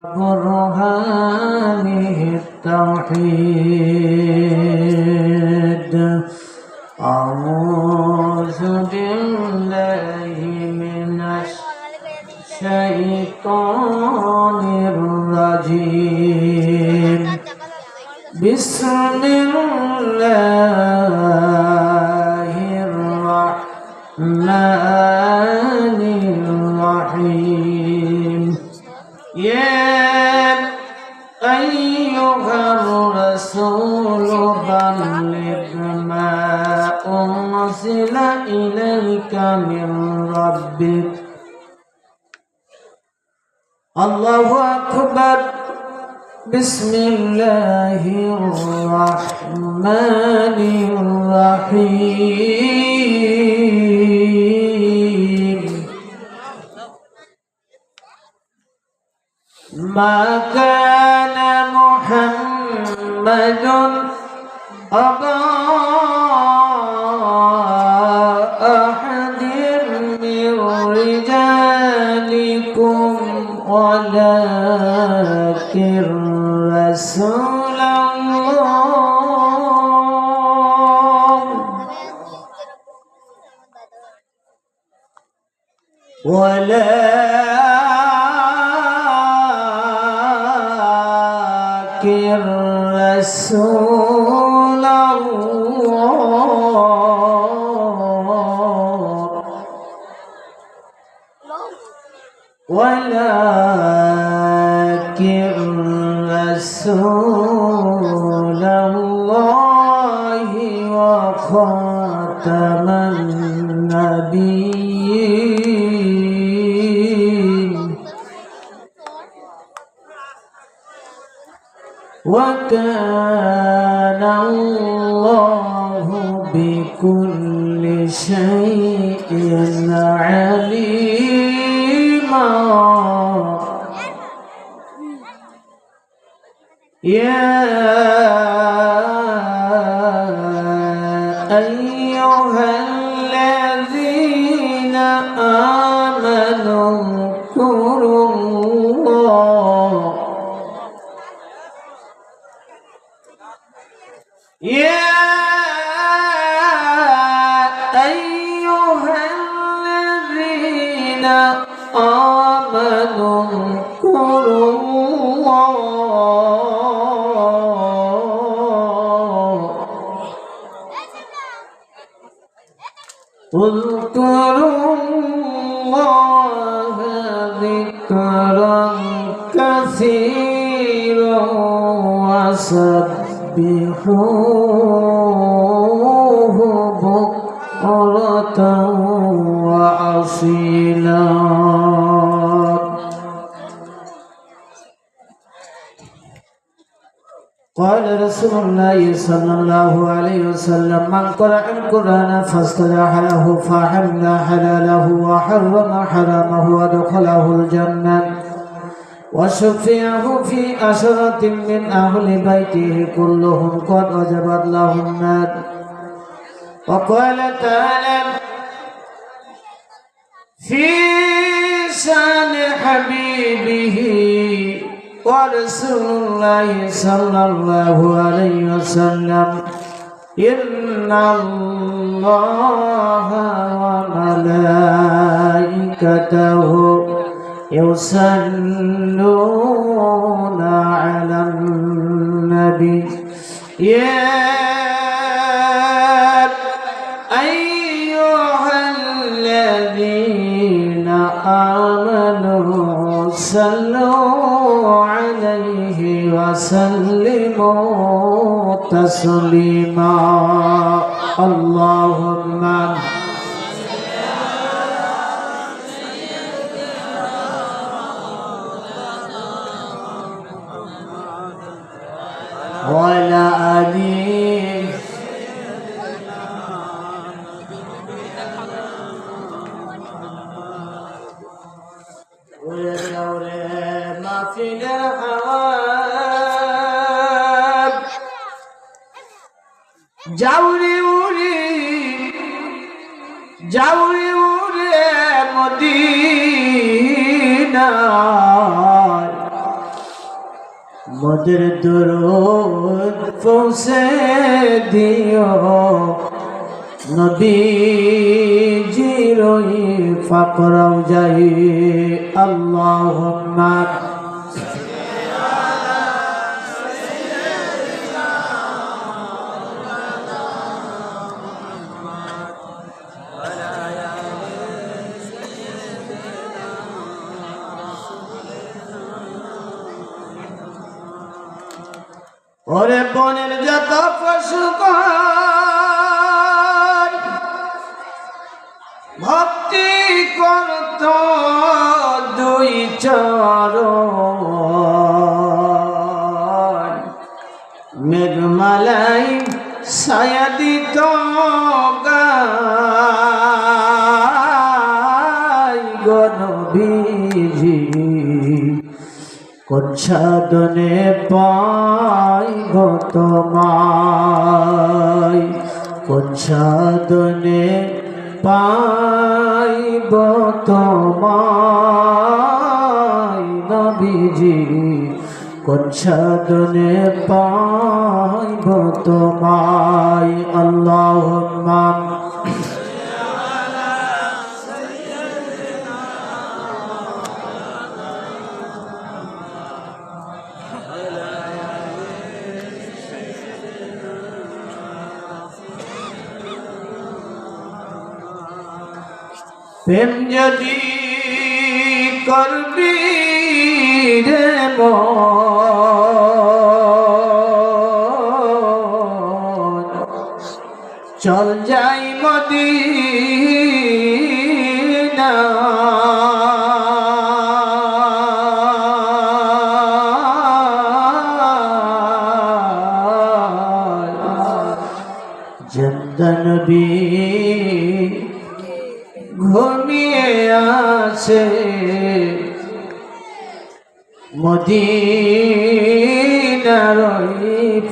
برهانه التوحيد. أعوذ بالله من الشيطان الرجيم. بسم الله الرحمن الرحيم. يا أيها الرسول بلغ ما أنزل إليك من ربك. الله أكبر. بسم الله الرحمن الرحيم. ما كان محمد أبا أحد من رجالكم ولكن رسول الله ولكن رسول الله ولكن رسول الله وخاتم النبيين. وكان الله بكل شيء عليما. يا أيها الذين آمنوا اذكروا الله. يا أيها الذين آمنوا اذكروا الله. اذكروا الله ذكرا كثيرا وسبحوه بكرة وأصيلا. قال رسول الله صلى الله عليه وسلم: من قرأ القرآن فاستجاح له فحل حلاله وحرم حرامه ودخله الجنة وشفعه في عشرة من أهل بيته كلهم قد وجبت له النار. وقال تعالى في شان حبيبه ورسول الله صلى الله عليه وسلم: إن الله وملائكته يصلون على النبي. يا أيها الذين آمنوا صلوا عليه وسلموا تسليما. اللهم وعلى آله ما في الهوى جاوري Medina মদের দরুদ পৌঁছে দিও নবীজির ফাকরাও যাই আল্লাহুম্মা ওরে বনের যত পশু ভক্তি করত দুই চরণ মেঘমালাই ছায়া দিত গায় গো নবীজি কোন সাধনে পাইব তোমায় কোন সাধনে পাইব তোমায় নবীজি কোন সাধনে পাইব তোমায় আল্লাহুম্মা প্রেম যদি করবি রে মন চল যাই মদিনা জিন্দা নবী ঘুমিয়ে আছে মদিনার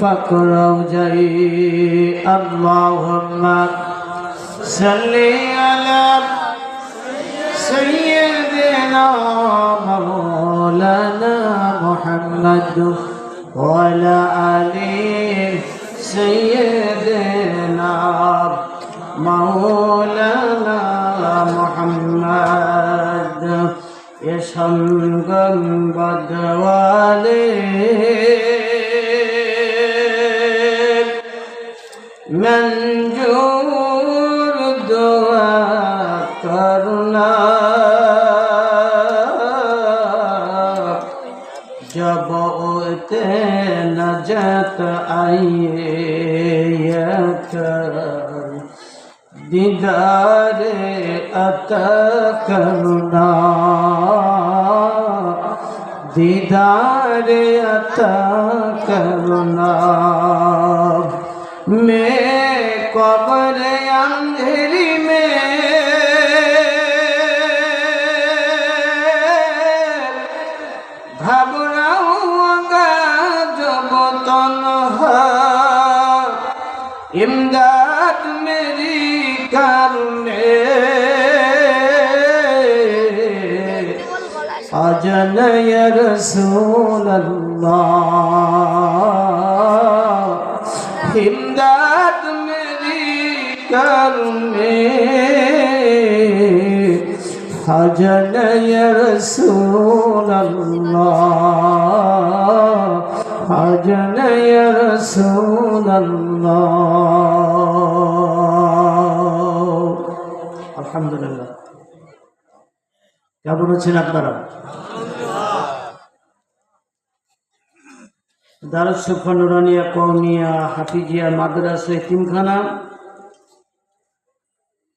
ফাকরাও যাই আল্লাহুম্মা সাল্লি আলা সাইয়্যিদিনা মাওলানা মুহাম্মদ ওয়া আলা আলি সাইয়্যিদিনা মাওলানা মুহাম্মদ এ সঙ্গম বদওয়ালে মঞ্জুর দোয়া করনা जब उते नजत आइए दीदार अता करुणा दीदार अता करुणा मैं कब्र अंधेरी में घबराऊंगा जब तन्हा इमदाद मेरी करने अजन या रसूल अल्लाह इमदाद मेरी करने अजन या रसूल अल्लाह अजन या रसूल अल्लाह अल्हम्दुलिल्लाह কেমন আছেন আপনারা দারুস সুফা নুরানিয়া কওমিয়া হাফিজিয়া মাদ্রাসা এতিমখানা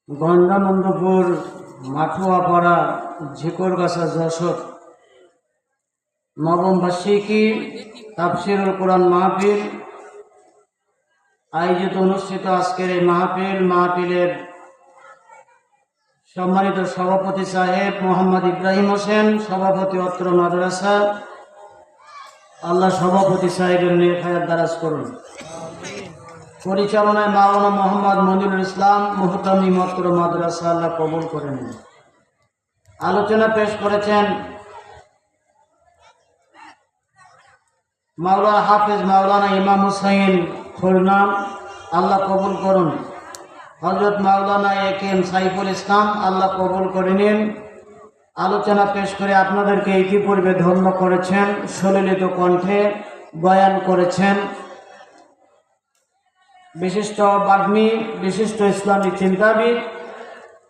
গঙ্গানন্দপুর মাঠুয়াপাড়া ঝিকরগাছা যশোর নবম বার্ষিকী তাফসীরুল কোরআন মাহফিল আয়োজিত অনুষ্ঠিত আজকের এই মাহফিলের সম্মানিত সভাপতি সাহেব মোহাম্মদ ইব্রাহিম হোসেন সভাপতি অত্র মাদ্রাসা আল্লাহ সভাপতি সাহেবের নিয়ে খায়াত দারাজ করুন পরিচালনায় মাওলানা মোহাম্মদ মনিরুল ইসলাম মুহতামিম অত্র মাদ্রাসা আল্লাহ কবুল করেন আলোচনা পেশ করেছেন মাওলানা হাফেজ মাওলানা ইমাম হুসাইন খুরনাম আল্লাহ কবুল করুন। হযরত মাওলানা একেএম সাইফুল ইসলাম আল্লাহ কবুল করে নিন। আলোচনা পেশ করে আপনাদেরকে ইতিপূর্বে ধন্য করেছেন, সুললিত কণ্ঠে বয়ান করেছেন বিশিষ্ট বাগ্মী, বিশিষ্ট ইসলামী চিন্তাবিদ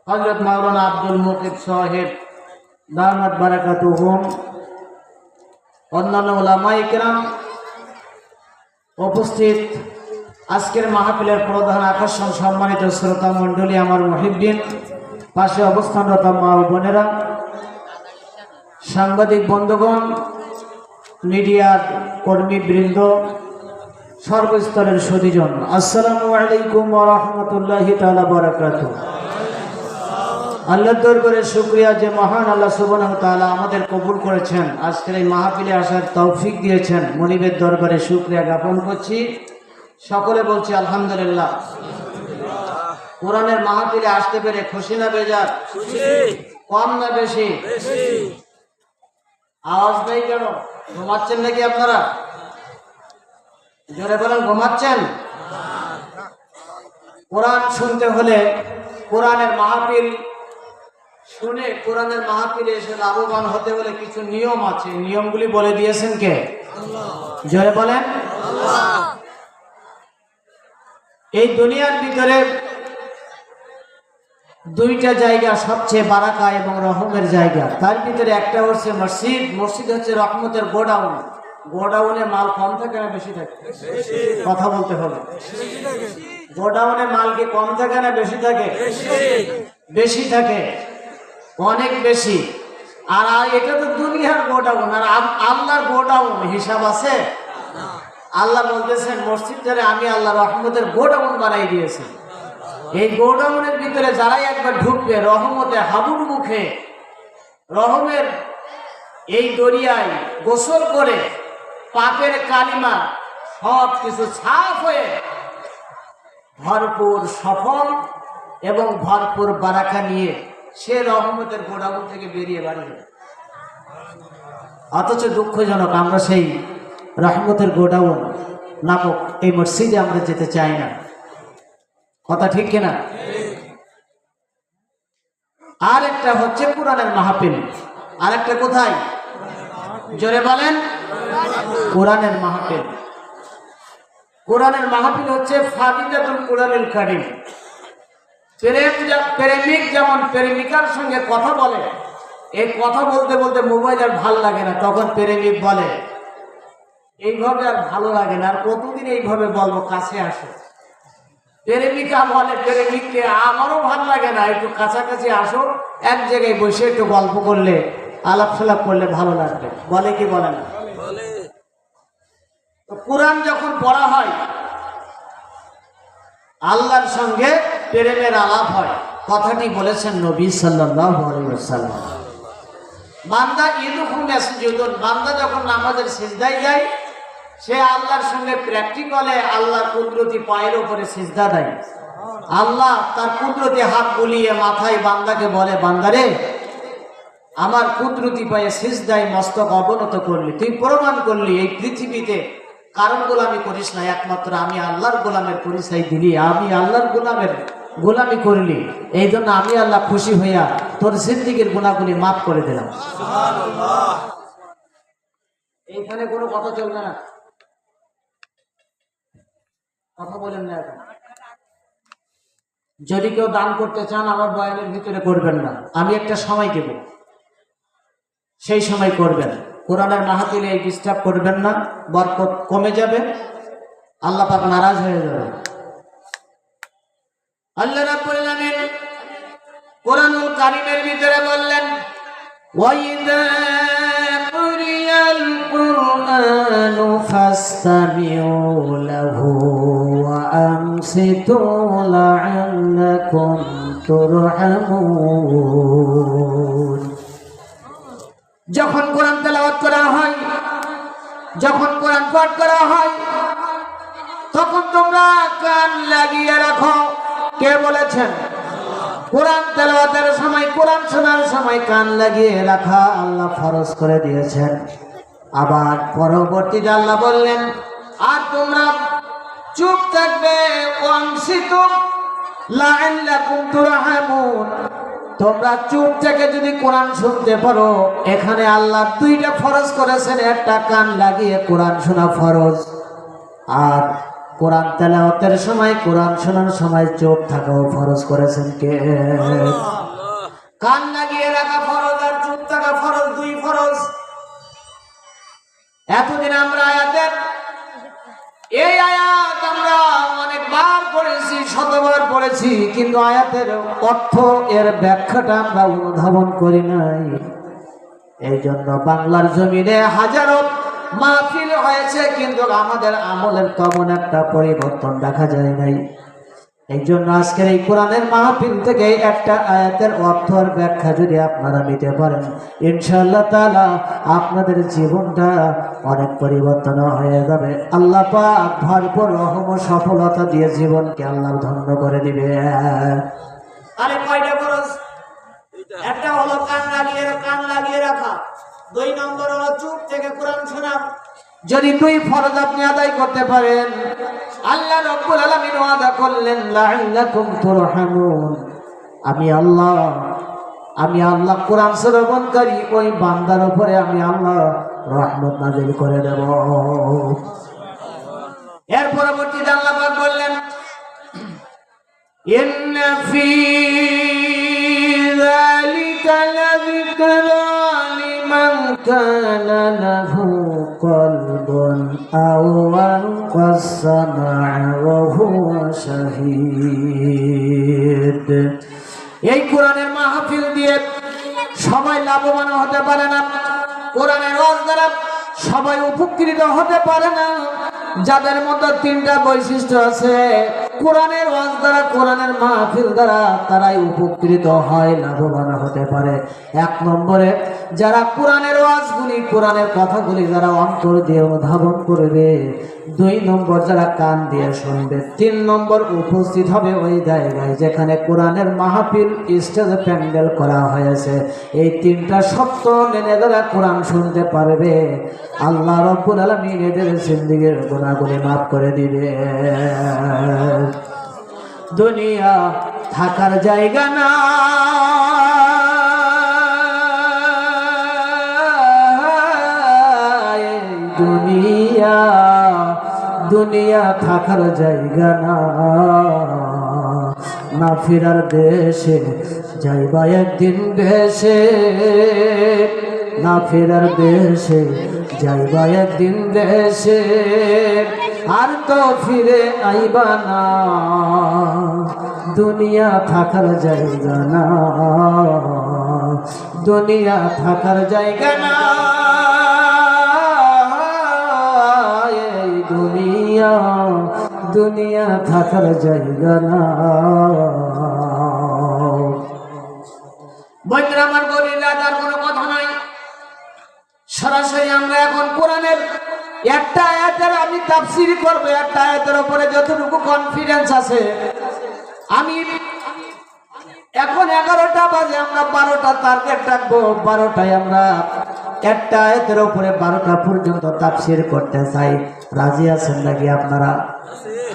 হযরত মাওলানা আব্দুল মুকিত সাহেব দামাত বারাকাতুহুম, অন্যান্য উলামায়ে কেরাম, উপস্থিত আজকের মাহফিলের প্রধান আকর্ষণ সম্মানিত শ্রোতা মণ্ডলী, আমার মুহিব্বিন, পাশে অবস্থানরত মা ও বোনেরা, সাংবাদিক বন্ধুগণ, মিডিয়ার কর্মীবৃন্দ, সর্বস্তরের সুধীজন, আসসালামু আলাইকুম ওয়া রাহমাতুল্লাহি তাআলা বারাকাতুহু। আল্লাহর দরবারে শুকরিয়া যে মহান আল্লাহ সুবহানাহু ওয়া তাআলা আমাদের কবুল করেছেন, আজকের এই মাহফিলে আসার তৌফিক দিয়েছেন। মনিবের দরবারে শুকরিয়া জ্ঞাপন করছি। সকলে বলছি আলহামদুলিল্লাহ। কোরআনের মাহফিলে আসতে পেরে খুশি না বেজার? কম না বেশি? আওয়াজ নেই কেন? ঘুমাচ্ছেন নাকি আপনারা? জোরে বলেন, ঘুমাচ্ছেন? কোরআন শুনতে হলে, কোরআনের মাহফিল শুনে কোরআনের মাহফিলে এসে লাভবান হতে হলে কিছু নিয়ম আছে। নিয়মগুলি বলে দিয়েছেন কে? জোরে বলেন। এই দুনিয়ার ভিতরে দুইটা জায়গা সবচেয়ে বারাকা এবং রহমের জায়গা। তার ভিতরে একটা হচ্ছে মসজিদ। মসজিদ হচ্ছে রহমতের গোডাউন। গোডাউনে মাল কম থাকে না বেশি থাকে? কথা বলতে হবে। গোডাউনে মাল কি কম থাকে না বেশি থাকে? বেশি থাকে, অনেক বেশি। আর এটা তো দুনিয়ার গোডাউন, আর আল্লাহর গোডাউন হিসাব আছে? আল্লাহ বলতেছেন মসজিদটারে আমি আল্লাহ রহমতের গোডাউন বানাই দিয়েছি। এই গোডাউনের ভিতরে যারাই একবার ঢুকবে, রহমতে হাবুর মুখে রহমের এই দরিয়ায় গোসল করে পাপের কালিমা সব কিছু সাফ হয়ে ভরপুর সফল এবং ভরপুর বারাকা নিয়ে সে রহমতের গোডাউন থেকে বেরিয়ে বাড়ি। অথচ দুঃখজনক, আমরা সেই রহমতের গোডাউন নামক এই মসজিদে আমরা যেতে চাই না। কথা ঠিক কিনা? আর একটা হচ্ছে কোরআনের মাহফিল, আর একটা কোথায়? জোরে বলেন। কোরআনের মাহফিল। কোরআনের মাহফিল হচ্ছে ফাদিলাতুল কোরআনুল কারীম। প্রেমিক যেমন প্রেমিকার সঙ্গে কথা বলে, এই কথা বলতে বলতে মোবাইল আর ভালো লাগে না, তখন প্রেমিক বলে এইভাবে আর ভালো লাগে না, আর কতদিন এইভাবে বলবো, কাছে আসো। প্রেমিকা বলে প্রেমিককে আমারও ভালো লাগে না, একটু কাছাকাছি আসো, এক জায়গায় বসে একটু গল্প করলে, আলাপ সালাপ করলে ভালো লাগবে। বলে কি বলে না? কোরআন যখন পড়া হয়, আল্লাহর সঙ্গে প্রেমের আলাপ হয়। কথাটি বলেছেন নবী সাল্লাল্লাহু আলাইহি ওয়াসাল্লাম। বান্দা ইদখুল ইয়াসজুদুন, বান্দা যখন নামাজের সিজদায় যায়, সে আল্লাহর সঙ্গে প্র্যাকটিক্যালে আল্লাহর কুদরতি পায়ের উপরে সিজদা দেয়। আল্লাহ তার কুদরতি হাত বুলিয়ে মাথায় বান্দাকে বলে, বান্দারে আমার কুদরতি পায়ে সিজদায় মস্তক অবনত করলি, তুই প্রমাণ করলি এই পৃথিবীতে কারণ গোলামি করিস না, একমাত্র আমি আল্লাহর গোলামের পরিচয় দিলি, আমি আল্লাহর গোলামি করলি, এই জন্য আমি আল্লাহ খুশি হইয়া তোর জিন্দেগীর গুনাহগুলি মাফ করে দিলাম। এইখানে কোনো কথা চলবে না, কথা বলেন না। এখন যদি কেউ দান করতে চান আমার বয়ানের ভিতরে করবেন না, আমি একটা সময় দেব, সেই সময় করবেন। কোরআনের মাহফিলে এই ডিস্টার্ব করবেন না, বরকত কমে যাবে, আল্লাহ পাক নারাজ হয়ে যাবে। আল্লাহ রাব্বুল আলামিন কোরআনুল কারীমের ভিতরে বললেন, ওয়াইদা কুরিয়াল কুরআনু ফাসতামিউ লাহু ওয়া আমসিতু লাআল্লাকুম তুরহামুন। যখন কোরআন তেলাওয়াত করা হয়, যখন কোরআন পাঠ করা হয়, তখন তোমরা কান লাগিয়ে রাখো। কে বলেছেন? কোরআন তেলাওয়াতের সময়, কোরআন শোনার সময় কান লাগিয়ে রাখা আল্লাহ ফরজ করে দিয়েছেন। আবার পরবর্তীতে আল্লাহ বললেন, আর তোমরা চুপ থাকবে, ওয়ানসিতুম লাআল্লাকুম তুরহামুন। তোমরা চুপ থেকে যদি কোরআন শুনতে পারো, এখানে আল্লাহ দুইটা ফরজ করেছেন, একটা কান লাগিয়ে কোরআন শোনা ফরজ, আর কোরআন তেলাওয়াতের সময়, কোরআন শোনার সময় চুপ থাকাও ফরজ করেছেন কে? কান লাগিয়ে রাখা ফরজ আর চুপ থাকা ফরজ, দুই ফরজ। এতদিন আমরা এই আয়াত আমরা অনেকবার পড়েছি, শতবার পড়েছি, কিন্তু আয়াতের অর্থ, এর ব্যাখ্যাটা আমরা অনুধাবন করি নাই। এই জন্য বাংলার জমিনে হাজারো মাহফিল হয়েছে, কিন্তু আমাদের আমলের তেমন একটা পরিবর্তন দেখা যায় নাই। এই জন্য আজকের এই কোরআনের মাহফিল থেকে একটা আয়াতের অর্থের ব্যাখ্যা যদি আপনারা নিতে পারেন, ইনশাআল্লাহ তাআলা আপনাদের জীবনটা অনেক পরিবর্তন হয়ে যাবে। আল্লাহ পাক ভরপুর রহম ও সফলতা দিয়ে জীবনকে আল্লাহ ধন্য করে দিবে। আরে কয়টা ফরজ? একটা হলো কান লাগিয়ে রাখা, দুই নম্বর হলো চুপ থেকে কোরআন শোনা। যদি দুই ফরজ আপনি আদায় করতে পারেন, আল্লাহ রাব্বুল আলামিন ওয়াদা করলেন, লাআল্লাকুম তুরহামুন, আমি আল্লাহ কোরআন শ্রবণকারী ওই বান্দার উপরে আমি আল্লাহ রহমত নাযিল করে দেব। এর পরবর্তীতে আল্লাহ পাক বললেন, ইন্না ফী যালিকা লাযিকরা লিমান কানা লাহু কলবুন আও আলকাস সামআ ওয়া হুয়া শাহীদ। এই কোরআনের মাহফিল দিয়ে সবাই লাভবান হতে পারে না, কোরআনের ওয়াজ দ্বারা সবাই উপকৃত হতে পারে না। যাদের মধ্যে তিনটা বৈশিষ্ট্য আছে, কোরআনের ওয়াজ দ্বারা, কোরআনের মাহফিল দ্বারা তারাই উপকৃত হয়, লাভবান হতে পারে। এক নম্বরে যারা কোরআনের ওয়াজগুলি, কোরআনের কথাগুলি যারা অন্তর দিয়ে অনুধাবন করবে, দুই নম্বর যারা কান দিয়ে শুনবে, তিন নম্বর উপস্থিত হবে ওই জায়গায় যেখানে কোরআনের মাহফিল স্টেজে প্যান্ডেল করা হয়েছে। এই তিনটা শর্ত মেনে যারা কোরআন শুনতে পারবে, আল্লাহ রাব্বুল আলামিন এদের জিন্দেগীর গুনাহগুলি মাফ করে দিবে। দুনিয়া থাকার জায়গা না, দুনিয়া থাকার জায়গা না, না ফেরার দেশে যাইবা একদিন ভেসে, না ফেরার দেশে যাইবা একদিন ভেসে, আর তো ফিরে আইবা না, দুনিয়া থাকার জায়গা না, দুনিয়া থাকার জায়গা না, দুনিয়া থাকার জায়গা না। বন্ধুরা আমার, বলিলা তার কোনো কথা নাই। সরাসরি আমরা এখন কোরআনের একটা আয়াতের আমি তাফসীর করব, একটা আয়াতের উপরে যতটুকু কনফিডেন্স আছে। আমি এখন 11টা বাজে, আমরা 12টা টার্গেট রাখবো, 12টায় আমরা একটা আয়াতের উপরে 12টা পর্যন্ত তাফসীর করতে চাই। রাজি আছেন নাকি আপনারা?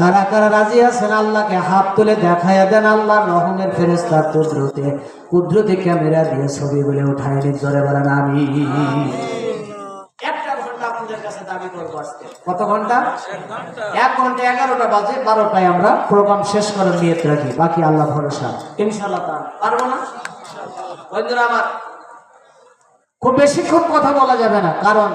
কারা কারা রাজি আছেন? আল্লাহকে হাত তুলে দেখাইয়া দেন। আল্লাহর রহমের ফেরেশতা কুদরতি ক্যামেরা দিয়ে ছবিগুলো উঠায় নিয়ে জোরে বলেন আমিন। একটা ঘন্টা আপনাদের কাছে দাবি করব আজকে। কত ঘন্টা? 1 ঘন্টা। 11টা বাজে, 12টায় আমরা প্রোগ্রাম শেষ করার নিয়ত রাখি। বাকি আল্লাহ ভরসা, ইনশাআল্লাহ। পারবো না বন্ধুরা আমার? খুব বেশিক্ষণ কথা বলা যাবে না, কারণ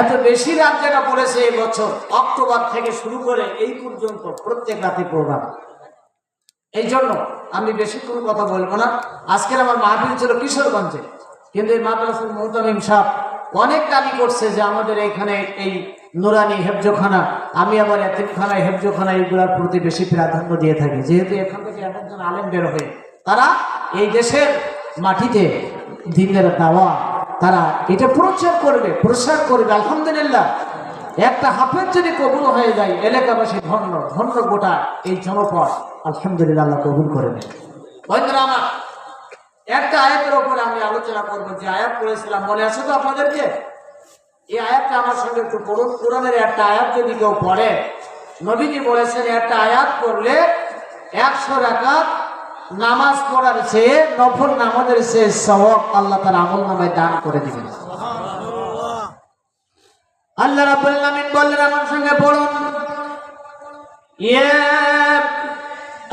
এত বেশি রাত জায়গা পড়েছে এই বছর। অক্টোবর থেকে শুরু করে এই পর্যন্ত প্রত্যেক রাতে প্রোগ্রাম। এই জন্য আমি বেশিক্ষণ কথা বলবো না। আজকের আমার মাহফিল ছিল কিশোরগঞ্জে, কিন্তু এই মাদ্রাসার মুহতামিম সাহেব অনেক দাবি করছে যে আমাদের এখানে এই নুরানি হেফজখানা, আমি আবার এতিমখানা, হেফজখানা এগুলোর প্রতি বেশি প্রাধান্য দিয়ে থাকি, যেহেতু এখান থেকে একজন আলেম বের হয়ে তারা এই দেশের মাটিতে দ্বীনের দাওয়া তারা এটা প্রচার করবে। আলহামদুলিল্লাহ, একটা হাফেজ যদি কবুল হয়ে যায়, এলাকাবাসী ধন্য গোটা এই জনপদ আলহামদুলিল্লাহ আল্লাহ কবুল করে নেন। বন্ধুরা আমার, একটা আয়াতের উপরে আমি আলোচনা করবো, যে আয়াত পড়েছিলাম মনে আছে তো আপনাদেরকে? এই আয়াতটা আমার সঙ্গে একটু পড়ুন। কোরআনের একটা আয়াত যদি কেউ পড়ে, নবীজি বলেছেন একটা আয়াত পড়লে 100 রাকাত নামাজ পড়ার চেয়ে নফল নামাজের চেয়ে সওয়াব আল্লাহ তার আমল নামায় দান করে দিবেন। আল্লাহ রাব্বুল আলামিন বললেন, আমার সঙ্গে পড়ুন, ইয়া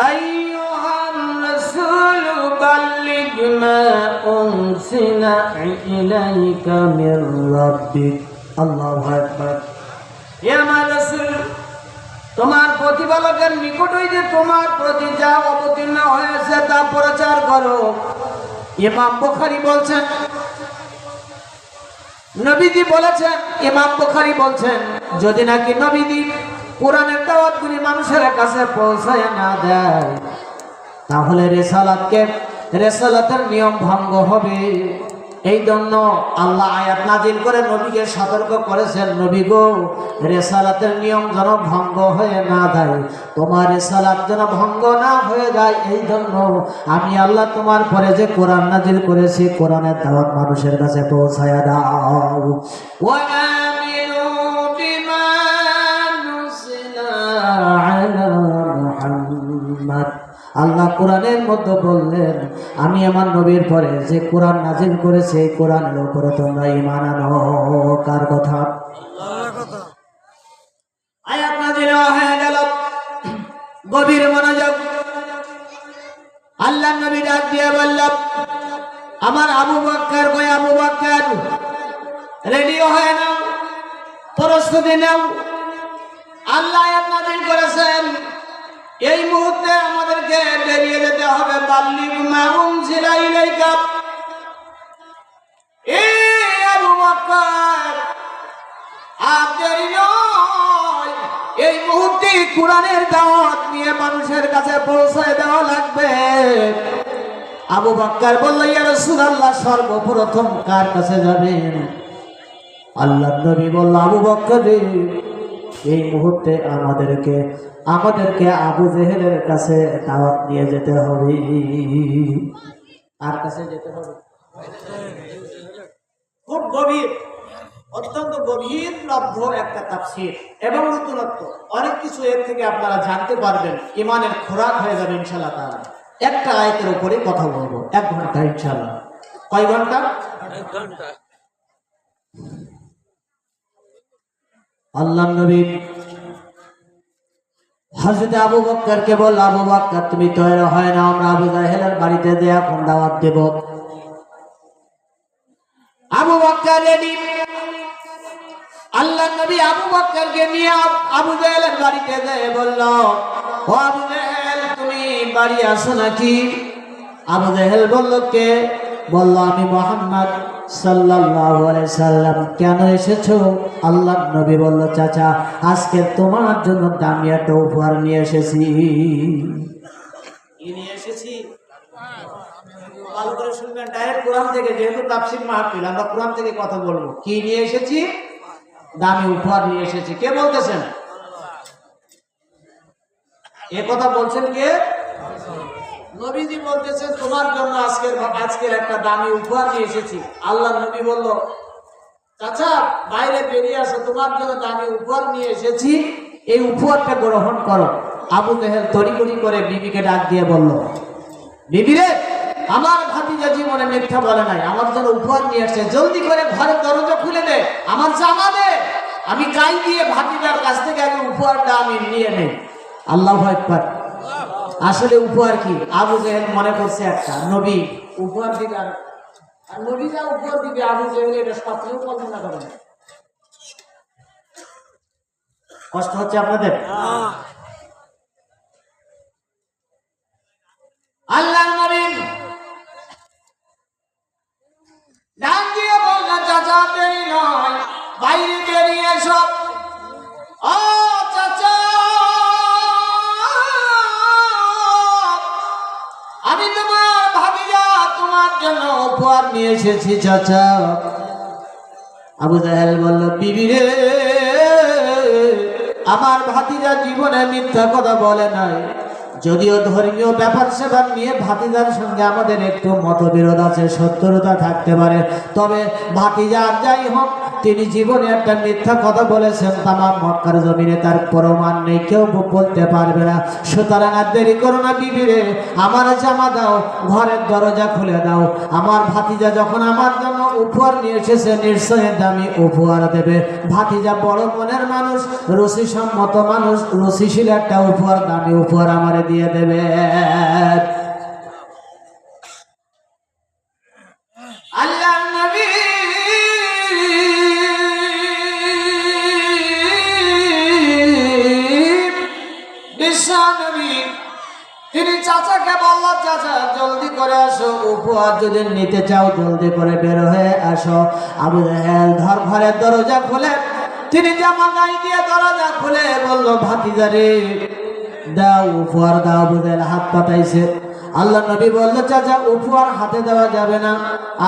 আইয়ুহার রাসূল বাল্লিগ মা উনসিলা ইলাইকা মির রাব্বিক। আল্লাহু আকবার। হে আমার রাসূল, তোমার প্রতিপালকের নিকট হইতে তোমার প্রতি যা অবতীর্ণ হয়েছে তা প্রচার করো। ইমাম বুখারী বলছেন, নবীজি বলেছেন, ইমাম বুখারী বলছেন, যদি নাকি নবীজি কোরআনের দাওয়াতগুলি মানুষের কাছে পৌঁছায় না দেয়, তাহলে রেসালাতের নিয়ম ভঙ্গ হবে। এই জন্য আল্লাহ আয়াত নাজিল করে নবীকে সতর্ক করেছেন, নবী গো, রেসালাতের নিয়ম যেন ভঙ্গ হয়ে না যায়, তোমার রেসালাত যেন ভঙ্গ না হয়ে যায়। এই জন্য আমি আল্লাহ তোমার পরে যে কোরআন নাজিল করেছি, কোরআনের দাওয়াত মানুষের কাছে পৌঁছায়া দাও। ওয়া আমিনু বিমা নুজিলা আলা মুহাম্মদ। আল্লাহ কোরআনের মধ্যে বললেন, আমি আমার নবীর পরে যে কোরআন নাজিল করেছে এই কোরআনের উপরে তোমরা ঈমান আনো। কার কথা? আল্লাহর কথা। আয়াত নাজিল হয়ে গেল, গভীর মনোযোগ। আল্লাহ নবী ডাক দিয়ে বলল, আমার আবু বকর, কই আবু বকর, রেডি হয়ে নাও, প্রস্তুতি নাও। আল্লাহ আয়াত নাজিল করেছেন, এই মুহূর্তে আমাদেরকে বেরিয়ে যেতে হবে। বাল্লিগ মা উনজিলা ইলাইকা। এই আবু বকর, আপনার নয়, এই মুহূর্তে কোরআনের দাওয়াত নিয়ে মানুষের কাছে পৌঁছায় দেওয়া লাগবে। আবু বকর বলল, ইয়া রাসূলুল্লাহ, সর্বপ্রথম কার কাছে যাবেন? আল্লাহ নবী বলল, আবু বকর, এই মুহূর্তে আমাদেরকে আবু জেহেলের কাছে দাওয়াত নিয়ে যেতে হবে। আর কাছে যেতে হবে? খুব গভীর, অত্যন্ত গভীর লব্ধ একটা তাফসীর এবং নতুনত্ব। অনেক কিছু এর থেকে আপনারা জানতে পারবেন, ইমানের খোরাক হয়ে যাবে ইনশাআল্লাহ তাআলা। একটা আয়াতের উপরে কথা বলবো 1 ঘন্টা ইনশাআল্লাহ। কয় ঘন্টা? 1 ঘন্টা। আল্লাহ নবী হযরত আবু বকরকে বলল, আবু বকর, তুমি তৈরি হয় না, আমরা আবু জাহেলের বাড়িতে যে এখন দাওয়াত দেব। আবু বকর রেডি। আল্লাহ নবী আবু বকরকে নিয়ে আবু জাহেলের বাড়িতে যেয়ে বলল, ও আবু জাহেল, তুমি বাড়ি আসো নাকি? আবু জাহেল বলল, কে? বলল, আমি মুহাম্মদ সাল্লাল্লাহু আলাইহি সাল্লাম। কেন এসেছো? আল্লাহ নবী বলল, চাচা, আজকে তোমার জন্য দামি একটা উপহার নিয়ে এসেছি। কি নিয়ে এসেছি? ভালো করে শুনবেন, ডাইরেক্ট কোরআন থেকে, যেহেতু তাফসীর মাহফিল, আমরা কোরআন থেকে কথা বলবো। কি নিয়ে এসেছি? দামি উপহার নিয়ে এসেছি। কে বলতেছেন? এ কথা বলছেন কে? নবীজি বলতেছেন, তোমার জন্য আজকের একটা দামি উপহার নিয়ে এসেছি। আল্লাহ নবী বলল, চাচা, বাইরে বেরিয়ে আসো, তোমার জন্য দামি উপহার নিয়ে এসেছি, এই উপহারটা গ্রহণ করো। আবু জেহেল তড়িঘড়ি করে বিবিকে ডাক দিয়ে বলল, বিবি রে, আমার ভাতিজা জীবনে মিথ্যা বলে নাই, আমার জন্য উপহার নিয়ে আসছে, জলদি করে ঘরের দরজা খুলে দে, আমার জামা দে, আমি গাই দিয়ে ভাতিজার কাছ থেকে আগে উপহারটা আমি নিয়ে নেই। আল্লাহু আকবার। আসলে উপহার কি? আবু জেহেল মনে করছে একটা নবী উপহার দিবে, আর নবী যা উপহার দিবে আবু জেহেল এটা স্বপ্নেও কল্পনা করে না। কষ্ট হচ্ছে আপনাদের? আল্লাহ নবী ডাক দিয়ে বললেন, চাচা, দেরি নয়, বাইরে বেরিয়ে এসো। ও চাচা, আমি তোমার ভাবিজা, তোমার জন্য উপহার নিয়ে এসেছি চাচা। আবু জাহেল বলল, বিবি রে, আমার ভাতিজা জীবনে মিথ্যা কথা বলে নাই, যদিও ধর্মীয় ব্যাপার সেবার নিয়ে ভাতিজার সঙ্গে আমাদের একটু মতবিরোধ আছে, শত্রুতা থাকতে পারে, তবে ভাতিজার যাই হোক তিনি জীবনে একটা মিথ্যা কথা বলেছেন, তামাম মক্কার জমিনে তার প্রমাণ নেই, কেউ বলতে পারবে না। সুতরাং আর দেরি করো না বিবিরে, আমার জামা দাও, ঘরের দরজা খুলে দাও। আমার ভাতিজা যখন আমার জন্য উপহার নিয়ে এসেছে, নিশ্চয়ই দামি উপহার দেবে। ভাতিজা বড় মনের মানুষ, রুচিসম্মত মানুষ, রুচিশীল একটা উপহার, দামি উপহার আমারে দিয়ে দেবে। আল্লাহর নবী বিশ্বনবী তিনি চাচাকে বলল, চাচা জলদি করে আসো, উপহার যদি নিতে চাও জলদি করে বের হয়ে আসো। আবু জাহেল ধর ঘরের দরজা খুলে, তিনি জামা গায়ে দিয়ে দরজা খুলে বলল, ভাতিজারে দাও উপহার দাও। আবু জাহেল হাত পাতাইছে। আল্লাহ নবী বলল, চাচা উপহার হাতে দেওয়া যাবে না।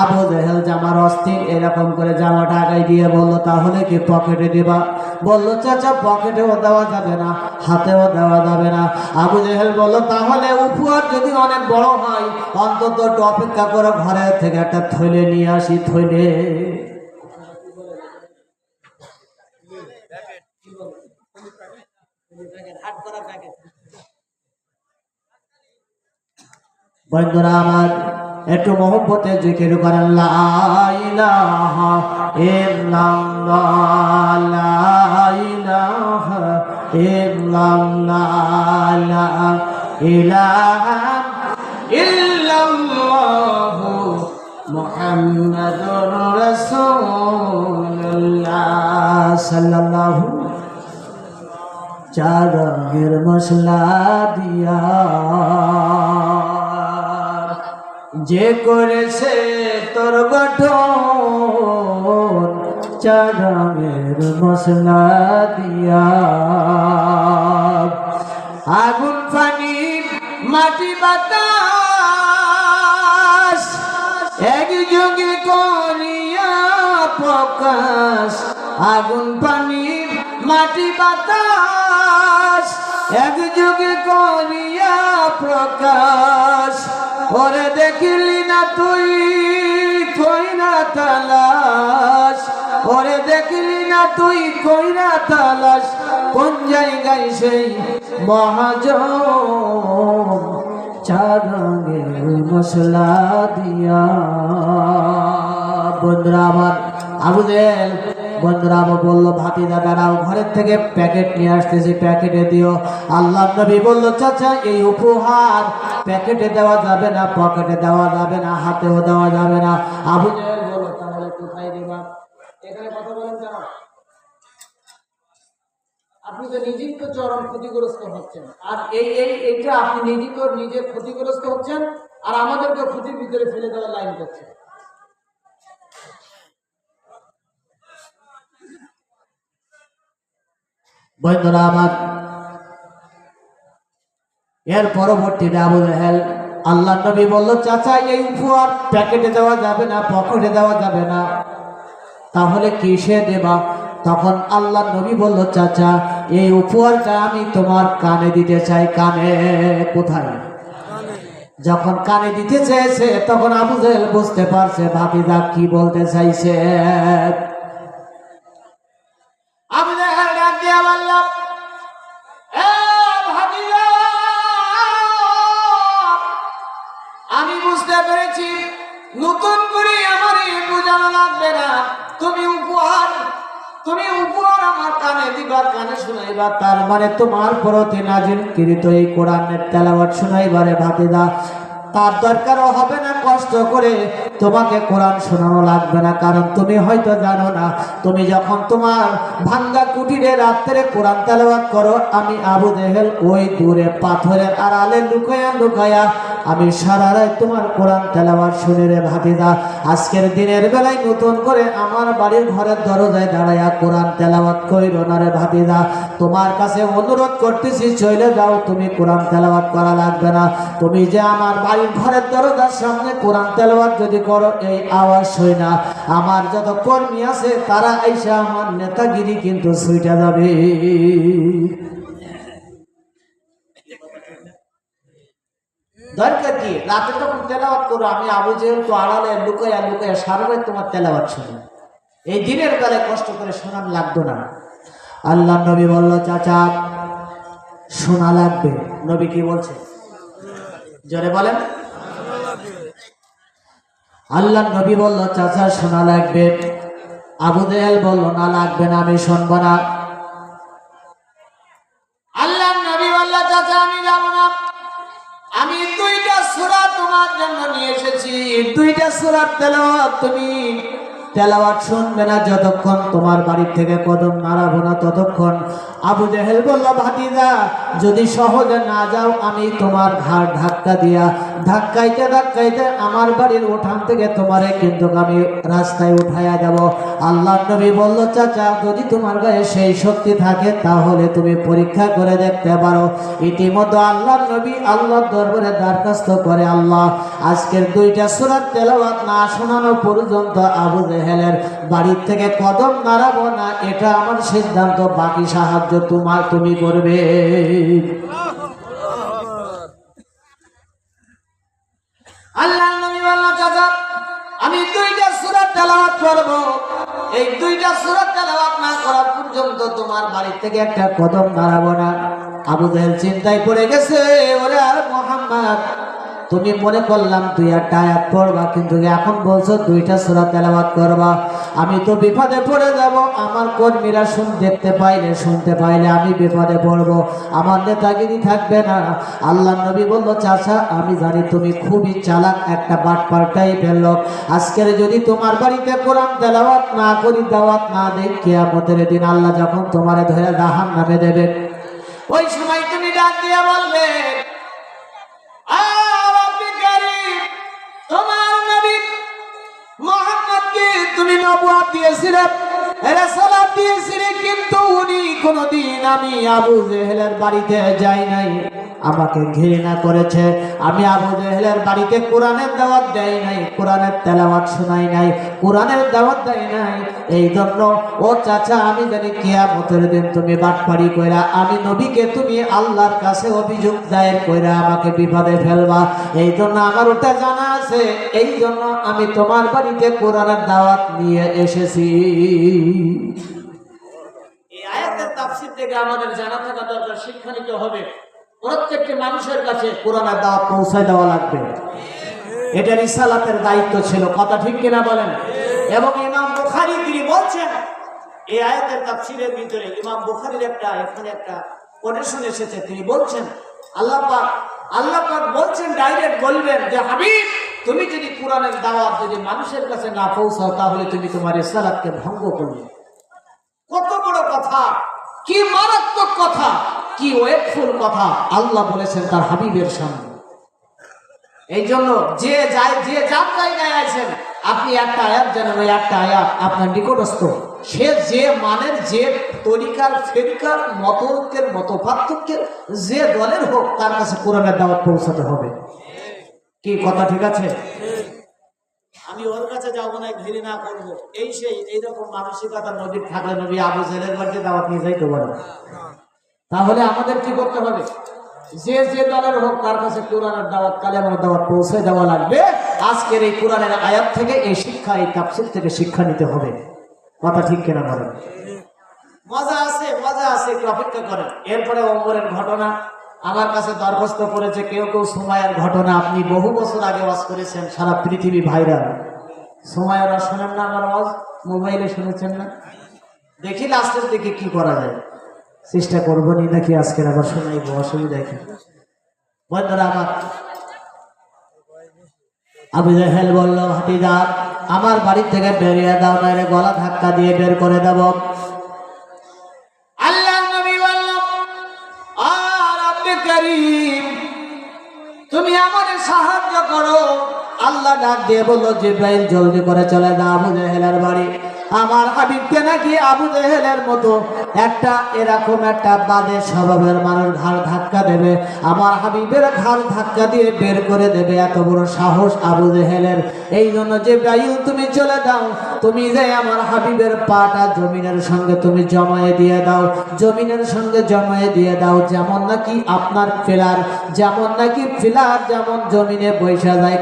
আবু জাহেল জামার অস্থির, এরকম করে জামাটা আগায় দিয়ে বলল, তাহলে কি পকেটে দিবা? বলল, চাচা পকেটেও দেওয়া যাবে না, হাতেও দেওয়া যাবে না। আবু জাহেল বলল, তাহলে উপহার যদি অনেক বড় হয়, অন্তত একটু অপেক্ষা করে ঘরের থেকে একটা থইলে নিয়ে আসি। থইলে বন্ধুরা আমার, একটু মহব্বতে জিকির করেন, লা ইলাহা ইল্লাল্লাহ, লা ইলাহা ইল্লাল্লাহ, লা ইলাহা ইল্লাল্লাহ, মুহাম্মাদুর রাসূলুল্লাহ সাল্লাল্লাহু। চার রঙের মশলা দিয়া যে করেছে তোর গঠন, চার রঙের মশলা দিয়া আগুন পানি মাটি বাতাস একযোগে করিয়া প্রকাশ। আগুন পানি মাটি বাতাস একযোগে করিয়া প্রকাশ। ওরে দেখিলি না তুই কইরা তালাশ, ওরে দেখলি না তুই কইরা তালাশ, কোন জায়গায় সেই মহাজন চার রঙের মশলা দিয়া। বন্ধুরা আমার, আবু জাহেল বন্ধুরা আমার বলল, ভাতিজা দাঁড়াও, ঘরের থেকে প্যাকেট নিয়ে আসতেছি, প্যাকেটে দিও। আল্লাহ নবী বলল, চাচা এই উপহার প্যাকেটে দেওয়া যাবে না, পকেটে দেওয়া যাবে না, হাতেও দেওয়া যাবে না। আবু জাহেল বলল, তাহলে কোথায় দিবা? এখানে কথা বলেন কেন? আপনি তো নিজেই তো চরম ক্ষতিগ্রস্ত হচ্ছেন, আর এইটা আপনি নিজেই তো নিজের ক্ষতিগ্রস্ত হচ্ছেন, আর আমাদেরকে ক্ষতির ভিতরে ফেলে দেওয়ার লাইন করছেন। বন্ধুরা আমার, এর পরবর্তীতে আবু জাহেল আল্লাহ নবী বলল, চাচা এই উপহার প্যাকেটে দেওয়া যাবে না, পকেটে দেওয়া যাবে না, তাহলে কিসে দেবা? তখন আল্লাহ নবী বলল, চাচা এই উপহারটা আমি তোমার কানে দিতে চাই। কানে? কোথায়? যখন কানে দিতে চেয়েছে তখন আবু জাহেল বুঝতে পারছে ভাতিজা কি বলতে চাইছে। আবু জাহেল ডাক দিয়া বলল, ভাতিজা আমি বুঝতে পেরেছি, নতুন করে আমার বোঝানো লাগবে না। তুমি উপহার আমার কানে দিবার, কানে শুনাইবা, তার মানে তোমার প্রতি নাজিলকৃত এই কোরআনের তেলাওয়াত শুনাইবারে ভাতিজা। তার দরকারও হবে না, কষ্ট করে তোমাকে কোরআন শোনানো লাগবে না, কারণ তুমি হয়তো জানো না, তুমি যখন তোমার ভাঙ্গা কুটিরে রাত্রে কোরআন তেলাওয়াত করো, আমি আবু জাহেল ওই দূরে পাথরের আড়ালে লুকায়া লুকায়া আমি সারা রাত তোমার কোরআন তেলাওয়াত শুনে রে ভাতিজা। আজকের দিনের বেলায় নতুন করে আমার বাড়ির ঘরের দরজায় দাঁড়ায়া কোরআন তেলাওয়াত কইরো না রে ভাতিজা। তোমার কাছে অনুরোধ করতেছি, চলে যাও, তুমি কোরআন তেলাওয়াত করা লাগবে না। তুমি যে আমার বাড়ির ঘরের দরজার সামনে কোরআন তেলাওয়াত যদি করো, এই আওয়াজ শুই না আমার যত কর্মী আছে তারা আইসা আমার নেতাগিরি কিন্তু ছুইটা যাবে। দরকার কি? রাতে তখন তেলাওয়াত করো, আমি আবু জাহেল তো আড়ালে লুকাইয়া লুকাইয়া সারা রাত তোমার তেলাওয়াত শুনি। এই দিনের বেলায় কষ্ট করে শোনান লাগতো না। আল্লাহ নবী বলল, চাচা শোনা লাগবে। নবী কি বলছে জোরে বলেন। আল্লাহ নবী বলল, চাচা শোনা লাগবে। আবু জেহেল বলল, না লাগবে না, আমি শুনবো না। আল্লাহ নবী বলল, চাচা আমি যাব না, আমি দুইটা সূরা তোমার জন্য নিয়ে এসেছি। দুইটা সূরার তেলাওয়াত তুমি তেলাওয়াত শুনবে না যতক্ষণ তোমার বাড়ি থেকে কদম নাড়াবো না ততক্ষণ। আবু জেহেল বলল, ভাতিজা যদি সহজে না যাও আমি তোমার ঘাড় ধাক্কা দিয়া ধাক্কাইতে ধাক্কাইতে আমার বাড়ির উঠান থেকে তোমারে কিন্তু আমি রাস্তায় উঠাইয়া দেব। আল্লাহ নবী বলল, চাচা যদি তোমার গায়ে সেই শক্তি থাকে তাহলে তুমি পরীক্ষা করে দেখতে পারো। ইতিমধ্যে আল্লাহ নবী আল্লাহর দরবারে দরখাস্ত করে, আল্লাহ আজকের দুইটা সূরার তেলাওয়াত না শোনানো পর্যন্ত আবু জেহেলের বাড়ির থেকে কদম নাড়াবো না, এটা আমার সিদ্ধান্ত, বাকি সাহায্য তুমি করবে। আল্লাহ নবী বলল, চাচা আমি দুইটা সূরা তেলাওয়াত করব, এই দুইটা সূরা তেলাওয়াত না করা পর্যন্ত তোমার বাড়ি থেকে একটা কদম নাড়াবো না। আবু জেহেল চিন্তায় পড়ে গেছে, ওরে আর মুহাম্মদ তুমি মনে করলাম তুই একটা আয়াত পড়বা, কিন্তু এখন বলছো দুইটা সূরা তেলাওয়াত করবা, আমি তো বিপদে পড়ে যাব। আমার কর্মীরা শুনতে পাইলে আমি বিপদে পড়বো, আমার নেতাগিরি থাকবে না। আল্লাহ নবী বলল, চাচা আমি জানি তুমি খুবই চালাক একটা বাটপার টাইপের লোক, আজকের যদি তোমার বাড়িতে কোরআন তেলাওয়াত না করি, দাওয়াত না দেই, কিয়ামতের দিন আল্লাহ যখন তোমারে ধরে জাহান্নামে দেবে, ওই সময় তুমি ডাক দিয়ে বলবে, তোমার নবী মুহাম্মদকে তুমি নবুয়ত দিয়েছিলে, রাসালাত দিয়েছিলে, কিন্তু উনি কোনদিন আমি আবু জেহেলের বাড়িতে যাই নাই, আমাকে ঘৃণা করেছে। আমি আবু জেহেলের বাড়িতে কোরআনের দাওয়াত দেই নাই, কোরআনের তেলাওয়াত শোনাই নাই, কোরআনের দাওয়াত দেই নাই। এই জন্য ও চাচা আমি জানি কিয়ামতের দিন তুমি বাটপাড়ি কইরা আমি নবীকে তুমি আল্লাহর কাছে অভিযোগ দায়ের কইরা আমাকে বিপদে ফেলবা, এই জন্য আমার ওটা জানা আছে, এই জন্য আমি তোমার বাড়িতে কোরআনের দাওয়াত নিয়ে এসেছি। এই আয়াতের তাফসীর থেকে আমাদের জানা থাকা দরকার, শিক্ষা নিতে হবে। প্রত্যেকটি মানুষের কাছে কোরআনের দাওয়াত পৌঁছায় দেওয়া লাগবে, এটা রিসালাতের দায়িত্ব ছিল। কথা ঠিক কিনা বলেন? এবং ইমাম বুখারী তিনি বলছেন এই আয়াতের তাফসীরের ভিতরে, ইমাম বুখারীর এখানে একটা কোটেশন এসেছে, তিনি বলছেন আল্লাহ পাক বলছেন, ডাইরেক্ট বলবেন যে হাবিব তুমি যদি কোরআনের দাওয়াত যদি মানুষের কাছে না পৌঁছাও তাহলে তুমি তোমার রিসালাতকে ভঙ্গ করবে। কত বড় কথা, কি মারাত্মক কথা, কি ওয়েটফুল কথা আল্লাহ বলেছেন তার হাবিবের সামনে। এই জন্য যে যার জায়গায় আছেন আপনি একটা আয়াত জানেন, ওই একটা আয়াত আপনার নিকটস্থ, সে যে মানের যে তরিকার ফেরিকার মতকের মত পার্থক্যের যে দলের হোক তার কাছে কোরআনের দাওয়াত পৌঁছাতে হবে। কি কথা ঠিক আছে? আমি ওর কাছে যাবো না, ঘৃণা করবো, এইরকম মানসিকতা নবীর থাকলে নবী আবু জেহেলের বাড়িতে দাওয়াত নিয়ে যাইতে পারে। তাহলে আমাদের কি করতে হবে? যে দলের হোক তার কাছে কোরআনের দাওয়াত, কালেমার দাওয়াত পৌঁছে দেওয়া লাগবে। আজকের এই কোরআনের আয়াত থেকে এই শিক্ষা, এই তাফসীর থেকে শিক্ষা নিতে হবে। কথা ঠিক কিনা বলেন? মজা আছে, একটু অপেক্ষা করেন। এরপরে ওমরের ঘটনা আমার কাছে দরখাস্ত করেছে কেউ সুমাইয়ার ঘটনা। আপনি বহু বছর আগে ওয়াজ করেছেন, সারা পৃথিবী ভাইরাল। সুমাইয়ারা শোনেন না আমার ওয়াজ? মোবাইলে শুনেছেন না? দেখি লাস্টের দিকে কি করা যায়, চেষ্টা করবো নি নাকি আজকের আবার শোনাইব, অসুবিধা কি? বন্ধুরা আমার, আবু জেহেল বলল, ভাতিজা আমার বাড়ি থেকে বেরিয়ে দাও, নাইলে গলা ধাক্কা দিয়ে বের করে দেব। আল্লাহ নবী বলল, আর আপনি কারীম তুমি আমারে সাহায্য করো। আল্লাহ ডাক দিয়ে বলল, জিবরাইল জলদি করে চলে যা আবু জেহেলের বাড়ি। আমার হাবিবকে নাকি আবু জেহেলের মতো এরকম একটা বাদে স্বভাবের মানুষ ঘাড় ধাক্কা দেবে, আমার হাবিবের ঘাড় ধাক্কা দিয়ে বের করে দেবে, এত বড় সাহস আবু জেহেলের। এই জন্য জিবরাইল তুমি চলে যাও, তুমি যে আমার হাবিবের পাটা জমিনের সঙ্গে তুমি জমায়ে দিয়ে দাও, জমিনের সঙ্গে জমায়ে দিয়ে দাও। যেমন নাকি আপনার ফিলার যেমন জমিনে বৈশা যায়,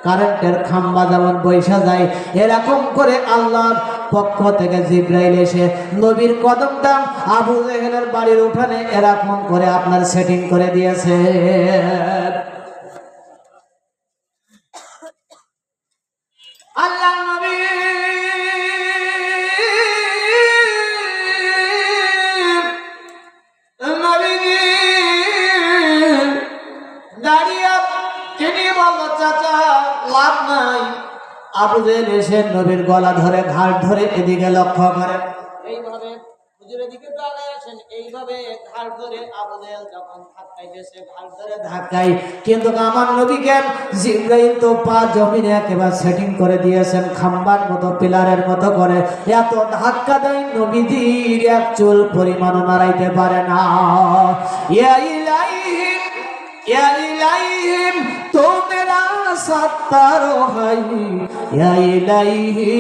কারেন্টের খাম্বা যেমন বৈশা যায়, এরকম করে আল্লাহর পক্ষ থেকে জিবরাইল এসে নবীর কদমটা আবু জেহেলের বাড়ির উঠানে এরকম করে আপনার সেটিং করে দিয়েছে। আল্লাহ নবী দাঁড়িয়ে তিনি বলল, চাচা লাভ নাই। আবু জেহেল এসে নবীর গলা ধরে ঘাড় ধরে এদিকে লক্ষ্য করে, এইভাবে হুজুরের দিকে তাকায় আছেন, এইভাবে ঘাড় ধরে আবু জেহেল যখন ধাক্কাইতেছে, ঘাড় ধরে ধাক্কাই, কিন্তু আমার নবীকে জিবরাইল তো পা জমিনে একেবারে সেটিং করে দিয়েছেন খাম্বার মতো, পিলারের মতো করে। এত ধাক্কা দেয় নবীজির এক চুল পরিমাণ নাড়াইতে পারে না। ইয়া ইলাহি या इलाही तो मेरा सत्तार है, या इलाही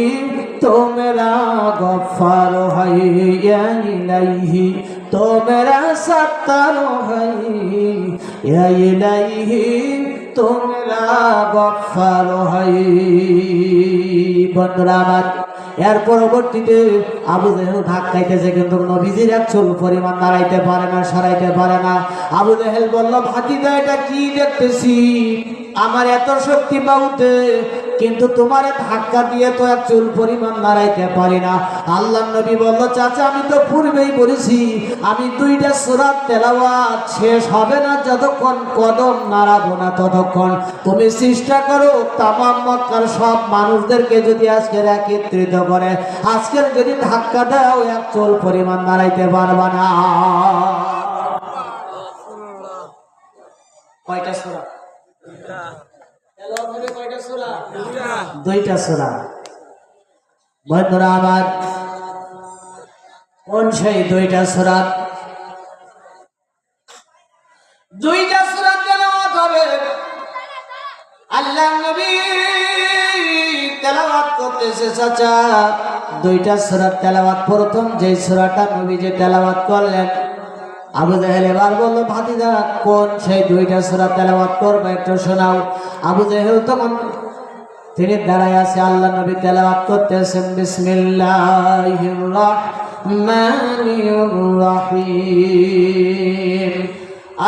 तो मेरा गफ्फार है, या इलाही तो मेरा सत्तार है, या इलाही तो मेरा गफ्फार है। बंधुरा এর পরবর্তীতে আবু জেহেল ধাক্কাইতেছে, কিন্তু নবীজির এক চুল পরিমাণ নাড়াইতে পারে না, সরাইতে পারে না। আবু জেহেল বলল, ভাতিজা এটা কি দেখতেছি, আমার এত শক্তি বাহুতে, কিন্তু তোমার ধাক্কা দিয়ে তো এক চুল পরিমাণ নাড়াইতে পারি না। আল্লাহ নবী বলল, চাচা আমি তো পূর্বেই বলেছি, আমি 2টা সূরা তেলাওয়াত শেষ হবে না যতক্ষণ কদম নাড়াবো না ততক্ষণ। তুমি চেষ্টা করো তামাম মক্কার সব মানুষদেরকে যদি আজকের একত্রিত করে, আজকের যদি ধাক্কা দাও এক চুল পরিমাণ নাড়াইতে পারবা না। কয়টা সূরা? 2টা সূরা। বন্ধুরা আমার, কোন সেই 2টা সূরা? 2টা সূরা তেলাওয়াত হবে। আল্লাহ নবী তেলাওয়াত করতেছে, চাচা 2টা সূরা তেলাওয়াত। প্রথম যে সূরাটা নবী যে তেলাওয়াত করলেন, আবু জেহেল এবার বলল, ভাতিজা কোন সেই 2টা সূরা তেলাওয়াত করবে একটু শোনাও। আবু জেহেল তখন তিনি দাঁড়ায় আছে, আল্লাহ নবী তেলাওয়াত করতেছেন, বিসমিল্লাহির রাহমানির রহিম,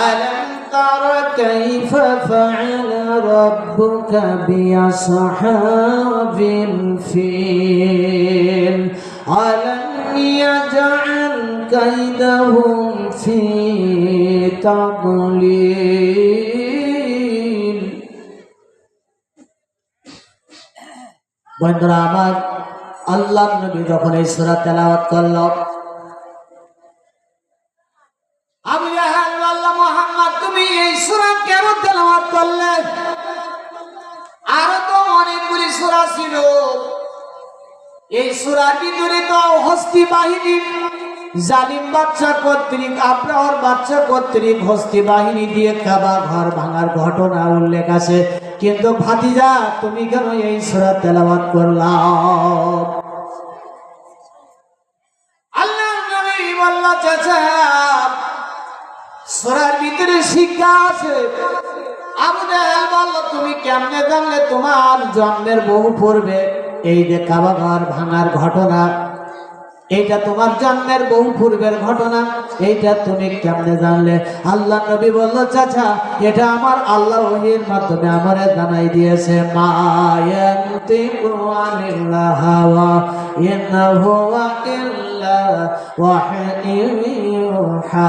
আলাম তারা কাইফা ফাআলা রাব্বুকা বিআসহাবিল ফিল, আলাম ইয়াজআল কাইদাহুম ফি তাদলিল। বন্ধুরা আমার, আল্লাহ নবী যখন এই সূরা তেলাওয়াত করল, আবু জাহেল বলল, মুহাম্মদ তুমি এই সূরা কেন তেলাওয়াত করলে? আরো তো অনেকগুলি সূরা ছিল, এই সূরার ভিতরে তো হস্তি বাহিনী, জালিম বাচ্চা কর্তৃক, আব্রাহর বাচ্চা কর্তৃক হস্তি বাহিনী দিয়ে কাবা ঘর ভাঙার ঘটনা উল্লেখ আছে। কিন্তু ভাতিজা তুমি কেন এই সূরা তেলাওয়াত করলা? আল্লাহর নবী বলল, চাচা সূরার ভিতরে শিক্ষা আছে। আবু জাহেল বলল, তুমি কেমনে জানলে? তোমার জন্মের বহু পূর্বে এই যে কাবা ঘর ভাঙার ঘটনা, এইটা তোমার জন্মের বহু পূর্বের ঘটনা, এইটা তুমি কেমনে জানলে? আল্লাহ নবী বলল, চাচা এটা আমার আল্লাহ ওহীর মাধ্যমে আমারে জানাই দিয়েছে। মা ইয়ানতিকু আনিল হাওয়া ইন হুয়া ইল্লা ওয়াহয়ুন ইউহা।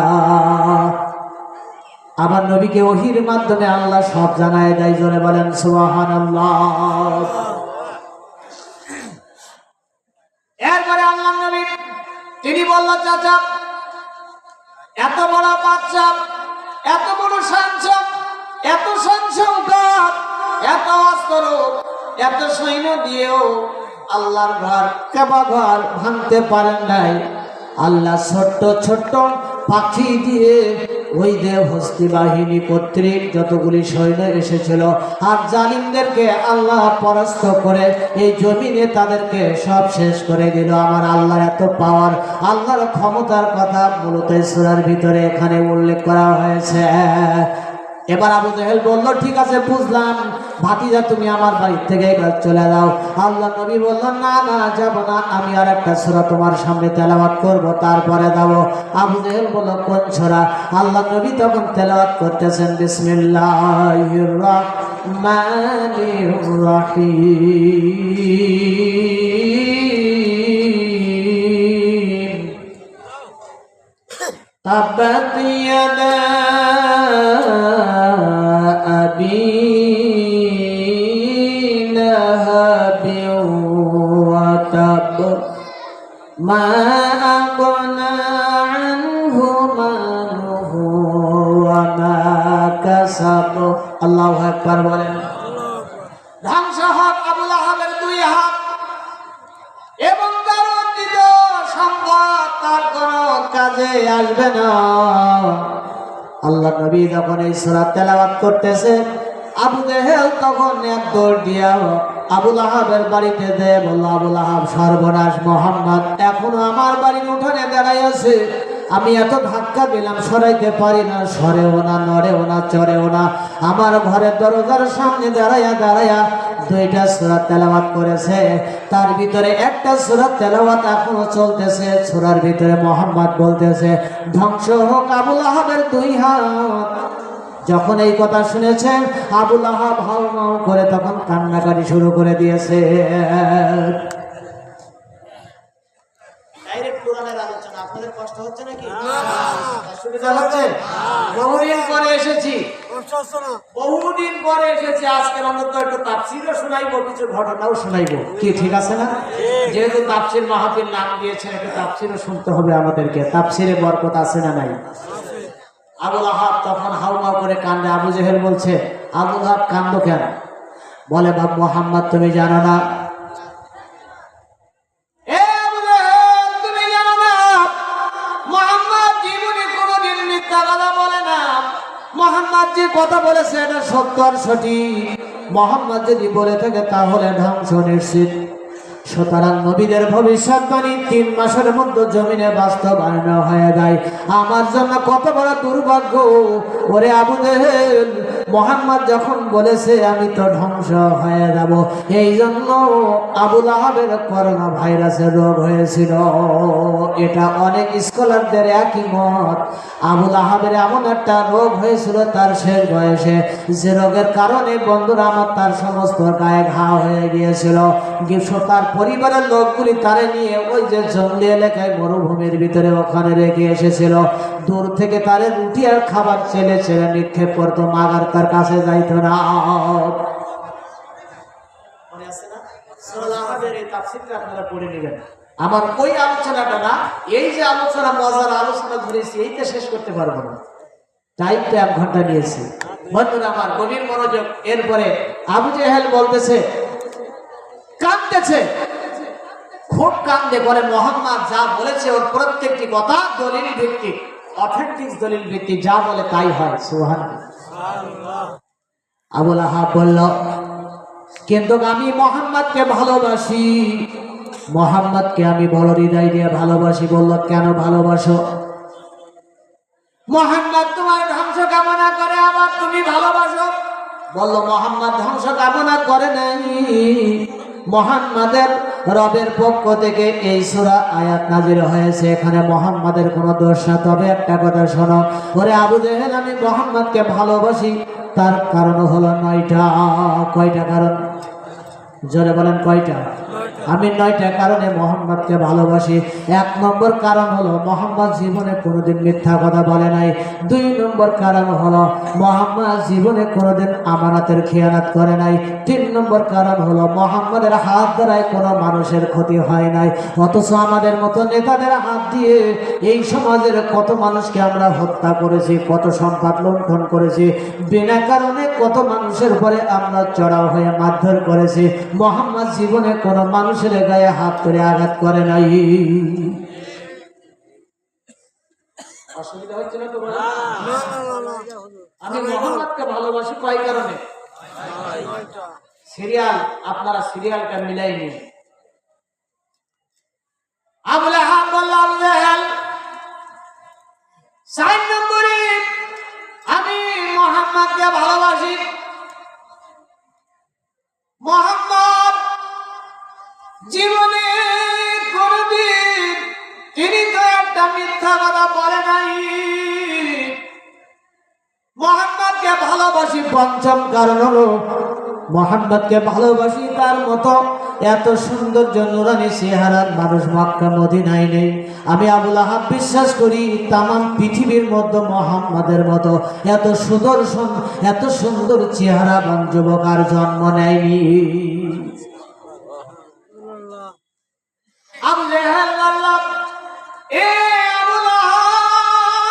আমার নবীকে ওহীর মাধ্যমে আল্লাহ সব জানায় দেয়। জোরে বলেন সুবহানাল্লাহ। এরপরে আল্লাহ নবী তিনি বলল, চাচা এত বড় বাচ্চা, এত বড় সংখ্যক, এত সংখ্যক, এত অস্ত্র, এত সৈন্য দিয়েও আল্লাহর ঘর কাবা ঘর ভাঙতে পারেন নাই। আল্লাহ ছোট্ট ছোট্ট পাখি দিয়ে ওই যে হস্তি বাহিনী কর্তৃক যতগুলি সৈন্য এসেছিল আর জালিমদেরকে আল্লাহ পরাস্ত করে এই জমিনে তাদেরকে সব শেষ করে দিল। আমার আল্লাহর এত পাওয়ার, আল্লাহর ক্ষমতার কথা মূলত সূরার ভিতরে এখানে উল্লেখ করা হয়েছে। এবার আবু জেহেল বলল, ঠিক আছে বুঝলাম, ভাতিজা তুমি আমার বাড়ি থেকে এবার চলে যাও। আল্লাহ নবী বলল, না না যাব না, আমি আর একটা সূরা তোমার সামনে তেলাওয়াত করব, তারপরে যাব। আবু জেহেল বলল, কোন সূরা? আল্লাহ নবী তখন তেলাওয়াত করতেছেন, বিসমিল্লাহির রাহমানির রাহিম, তাব্বাত ইয়াদা আবি লাহাবিন ওয়া তাব, মা আগনা আনহু মালুহু ওয়া মা কাসাব। আল্লাহু আকবার বলেন। ধ্বংস হোক আবু লাহাবের দুই হাত এবং তার অর্জিত সম্পদ তার কোনো কাজে আসবে না। আল্লাহ নবী যখন এই সূরা তেলাওয়াত করতেছে, আবু জেহেল তখন এক দৌড় দিয়া আবু লাহাবের বাড়িতে যেয়ে বলল, আবু লাহাব, সর্বনাশ, মোহাম্মদ এখনো আমার বাড়ির উঠানে দাঁড়াই আছে, আমি এত ধাক্কা দিলাম সরাইতে পারি না, সরেও না, নড়েও না, চড়েও না, আমার ঘরের দরজার সামনে দাঁড়াইয়া দাঁড়াইয়া দুইটা সূরা তেলাওয়াত করেছে, তার ভিতরে একটা সূরা তেলাওয়াত এখনো চলতেছে, সূরার ভিতরে মোহাম্মদ বলতেছে, ধ্বংস হোক আবু লাহাবের দুই হাত। যখন এই কথা শুনেছেন আবু লাহাব হাউ মাউ করে তখন কান্নাকাটি শুরু করে দিয়েছে। ডাইরেক্ট কোরআনের আলোচনা, আপনাদের কষ্ট হচ্ছে নাকি? সুবিধা হচ্ছে? বহুদিন পরে এসেছি, বহুদিন পরে এসেছি, আজকের অন্তত একটু তাফসীরও শোনাইবো, কিছু ঘটনাও শোনাইবো, কি ঠিক আছে না? যেহেতু তাফসীর মাহফিল নাম দিয়েছেন, একটু তাফসীরও শুনতে হবে আমাদেরকে। তাফসীরে বরকত আছে না নাই? আবু লাহাব তখন হাউমাউ করে কান্দে। আবু জেহেল বলছে, আবু লাহাব কান্দো কেন? বলে, বাপ মোহাম্মদ তুমি জানো না, আবু জেহেল তুমি জানো না, মোহাম্মদ জীবনে কোনোদিন মিথ্যা কথা বলে না। মোহাম্মদ যে কথা বলেছে এটা সত্য আর সঠিক। মোহাম্মদ যদি বলে থাকে তাহলে ধ্বংস নিশ্চিত। সুতরাং নবীদের ভবিষ্যৎবাণী 3 মাসের মধ্যে জমিনে বাস্তবায়ন হয়ে যায়। আমার জন্য কত বড় দুর্ভাগ্য। ওরে আবু জেহেল, মোহাম্মদ যখন বলেছে আমি তো ধ্বংস হয়ে যাব, এই জন্য আবু লাহাবের করোনা ভাইরাসের রোগ হয়েছিল। এটা অনেক স্কলারদের একই মত। আবু লাহাবের এমন একটা রোগ হয়েছিল তার শেষ বয়সে, যে রোগের কারণে বন্ধুরা আমার তার সমস্ত গায়ে ঘা হয়ে গিয়েছিল। তার পরিবারের লোকগুলি তারে নিয়ে ওই যে জঙ্গলি এলাকায় মরুভূমির ভিতরে ওখানে রেখে এসেছিল। দূর থেকে তারে রুটি আর খাবার ছেলে ছেলে নিক্ষেপ করতো, মাগার তার কাছে যাইতো না। আপনারা পড়ে নেবেন। আমার ওই আলোচনাটা না, এই যে আলোচনা, মজার আলোচনা ধরেছি, এইটা শেষ করতে পারবো না, টাইম তো 1 ঘন্টা নিয়েছি। বন্ধুরা আমার, গভীর মনোযোগ। এরপরে আবু জেহেল বলতেছে, কাঁদতেছে, খুব কান্দে, বলে মোহাম্মদ যা বলেছে ওর প্রত্যেকটি কথা দলিল ভিত্তিক, অথেন্টিক দলিল ভিত্তিক, যা বলে তাই হয়। সুবহানাল্লাহ। আবু লাহাব বলল, কিন্তু আমি মোহাম্মদকে ভালোবাসি, মোহাম্মদকে আমি বড় হৃদয় দিয়ে ভালোবাসি। বলল, কেন ভালোবাসো? মোহাম্মদ তোমার ধ্বংস কামনা করে, আবার তুমি ভালোবাসো? বলল, মোহাম্মদ ধ্বংস কামনা করে নাই, মোহাম্মদের রবের পক্ষ থেকে এই সূরা আয়াত নাযিল হয়েছে, এখানে মোহাম্মদের কোনো দোষ না। তবে একটা কথা শোনো, ওরে আবু জেহেল, আমি মোহাম্মদকে ভালোবাসি, তার কারণ হলো 9টা। কয়টা কারণ? জোরে বলেন, কয়টা? আমি 9টা কারণে মোহাম্মদকে ভালোবাসি। 1 নম্বর কারণ হলো মোহাম্মদ জীবনে কোনোদিন মিথ্যা কথা বলে নাই। 2 নম্বর কারণ হলো মোহাম্মদ জীবনে কোনোদিন আমানতের খেয়ানত করে নাই। 3 নম্বর কারণ হলো মোহাম্মদের হাত দ্বারায় কোনো মানুষের ক্ষতি হয় নাই। অথচ আমাদের মতো নেতাদের হাত দিয়ে এই সমাজের কত মানুষকে আমরা হত্যা করেছি, কত সম্পদ লুণ্ঠন করেছি, বিনা কারণে কত মানুষের উপরে আমরা চড়াও হয়ে মারধর করেছি। মোহাম্মদ জীবনে কোনো মানুষের গায়ে হাত করে আঘাত করে নাই। অসুবিধা হচ্ছে না তোমার? আমি মোহাম্মদকে ভালোবাসি কয় কারণে? সিরিয়াল, আপনারা সিরিয়ালটা মিলাই নিন। আবু লাহাব বলল, আবু জেহেল 4 নম্বরে আমি মোহাম্মদ মোহাম্মদকে ভালোবাসি। মোহাম্মদ জীবনে কোনদিন তিনি তো একটা মিথ্যা কথা বলে নাই। মোহাম্মদকে ভালোবাসি পঞ্চম কারণ হলো মোহাম্মদকে ভালোবাসি তার মতো এত সৌন্দর্য নুরানি চেহারার মানুষ মক্কা মদিনায় নেই। আমি আবুল আহাব বিশ্বাস করি তামাম পৃথিবীর মধ্যে মোহাম্মদের মতো এত সুদর্শন এত সুন্দর চেহারাবান যুবক আর জন্ম নেয়নি। আবু জেহেল আল্লাহ এ আবুল আহাব,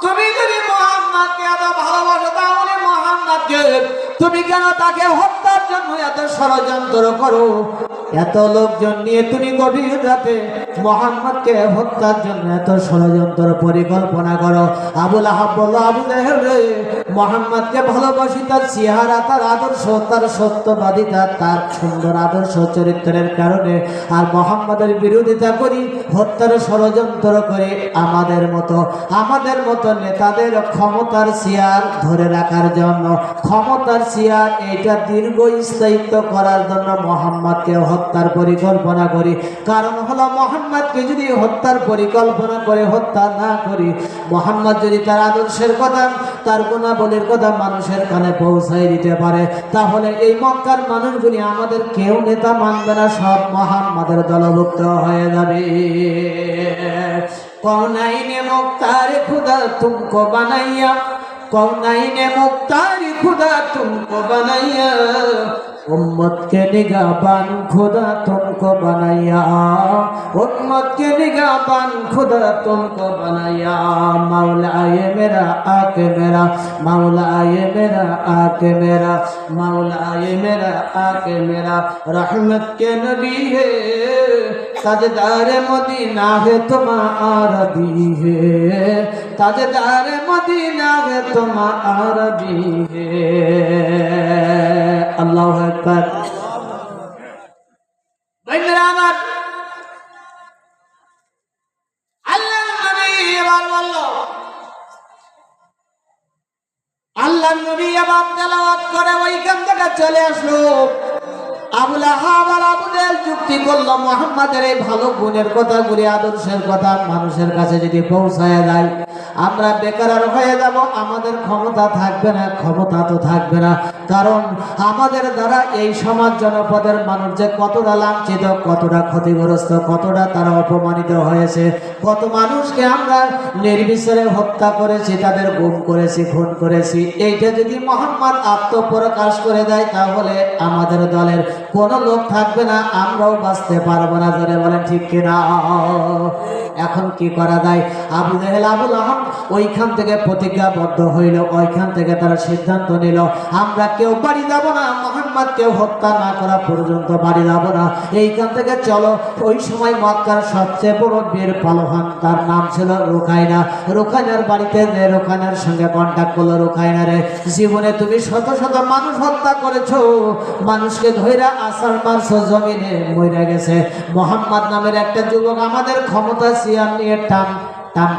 তুমি যদি মোহাম্মদকে এত ভালোবাসো তাহলে মোহাম্মদকে তুমি কেন তাকে হত্যার জন্য এত ষড়যন্ত্র করো? এত লোকজন নিয়ে তুমি গভীর রাতে মোহাম্মদকে হত্যার জন্য এত ষড়যন্ত্র পরিকল্পনা করো। আবুল আহাব বলল, আবু জেহেল রে, মোহাম্মদকে ভালোবাসি তার চেহারা, তার আদর্শ, তার সত্যবাদিতা, তার সুন্দর আদর্শ চরিত্রের কারণে, আর মোহাম্মদের বিরোধিতা করি, হত্যার ষড়যন্ত্র করে আমাদের মতো নেতাদের ক্ষমতার চেয়ার ধরে রাখার জন্য, ক্ষমতার চেয়ার এইটা দীর্ঘস্থায়িত্ব করার জন্য মোহাম্মদকে হত্যার পরিকল্পনা করি। কারণ হলো মোহাম্মদকে যদি হত্যার পরিকল্পনা করে হত্যা না করি, মোহাম্মদ যদি তার আদর্শের কথা, তার গুণাবলীর কথা মানুষের কানে পৌঁছাই দিতে পারে, তাহলে এই মক্কার মানুষগুলি আমাদের কেউ নেতা মানবে না, সব মোহাম্মদের দলভুক্ত হয়ে যাবে। কৌনাইনে মুক্তার খুদা তুমকো বানাইয়া, कौनाइने मुख्तार खुदा तुमको बनाया, उम्मत के निगाहबान खुदा तुमको बनाया, उम्मत के निगाहबान खुदा तुमको बनाया। मौलाए मेरा आके मेरा, मौलाए मेरा आके मेरा, मौलाए मेरा आके मेरा, रहमत के नबी है, ताजदार मदीना है तुम्हारा भी है, ताजदार मदीना है तुम्हारा भी है। अल्लाहु अकबर। बंदरा আমার আল্লাহর নবী এবার বলল, আল্লাহর নবী এবার তেলাওয়াত করে ওইখান থেকে চলে আসলো। আবুল আহাব আর আবু জেহেল যুক্তি করলো, মুহাম্মাদের এই ভালো গুণের কথাগুলি, আদর্শের কথা মানুষের কাছে যদি পৌঁছায় যায়, আমরা বেকার হয়ে যাব, আমাদের ক্ষমতা থাকবে না, ক্ষমতা তো থাকবে না। কারণ আমাদের দ্বারা এই সমাজ জনপদের মানুষ যে কতটা লাঞ্ছিত, কতটা ক্ষতিগ্রস্ত, কতটা তারা অপমানিত হয়েছে, কত মানুষকে আমরা নির্বিচারে হত্যা করেছি, তাদের গুম করেছি, খুন করেছি। এইটা যদি মুহাম্মদ আত্মপ্রকাশ করে দেয়, তাহলে আমাদের দলের কোন লোক থাকবে না, আমরাও বাঁচতে পারবো না। ধরে বলেন ঠিক কিনা? এখন কি করা যায়? আবু জেহেল আবুল আহাব ওইখান থেকে প্রতিজ্ঞাবদ্ধ হইল, ওইখান থেকে তারা সিদ্ধান্ত নিল, আমরা কেউ বাড়ি যাব না, মুহাম্মদকে হত্যা না করা পর্যন্ত বাড়ি যাব না, এইখান থেকে চলো। ওই সময় মক্কার সবচেয়ে বড় বীর পালোহান, তার নাম ছিল রুকাইনা। রুকাইনার বাড়িতে যে রুকাইনার সঙ্গে কন্ট্যাক্ট করলো, রুকাইনা রে, জীবনে তুমি শত শত মানুষ হত্যা করেছো, মানুষকে ধইরা আসার মারছো, জমিনে মরে গেছে। মুহাম্মদ নামের একটা যুবক আমাদের ক্ষমতা চেয়ার নিয়ে টান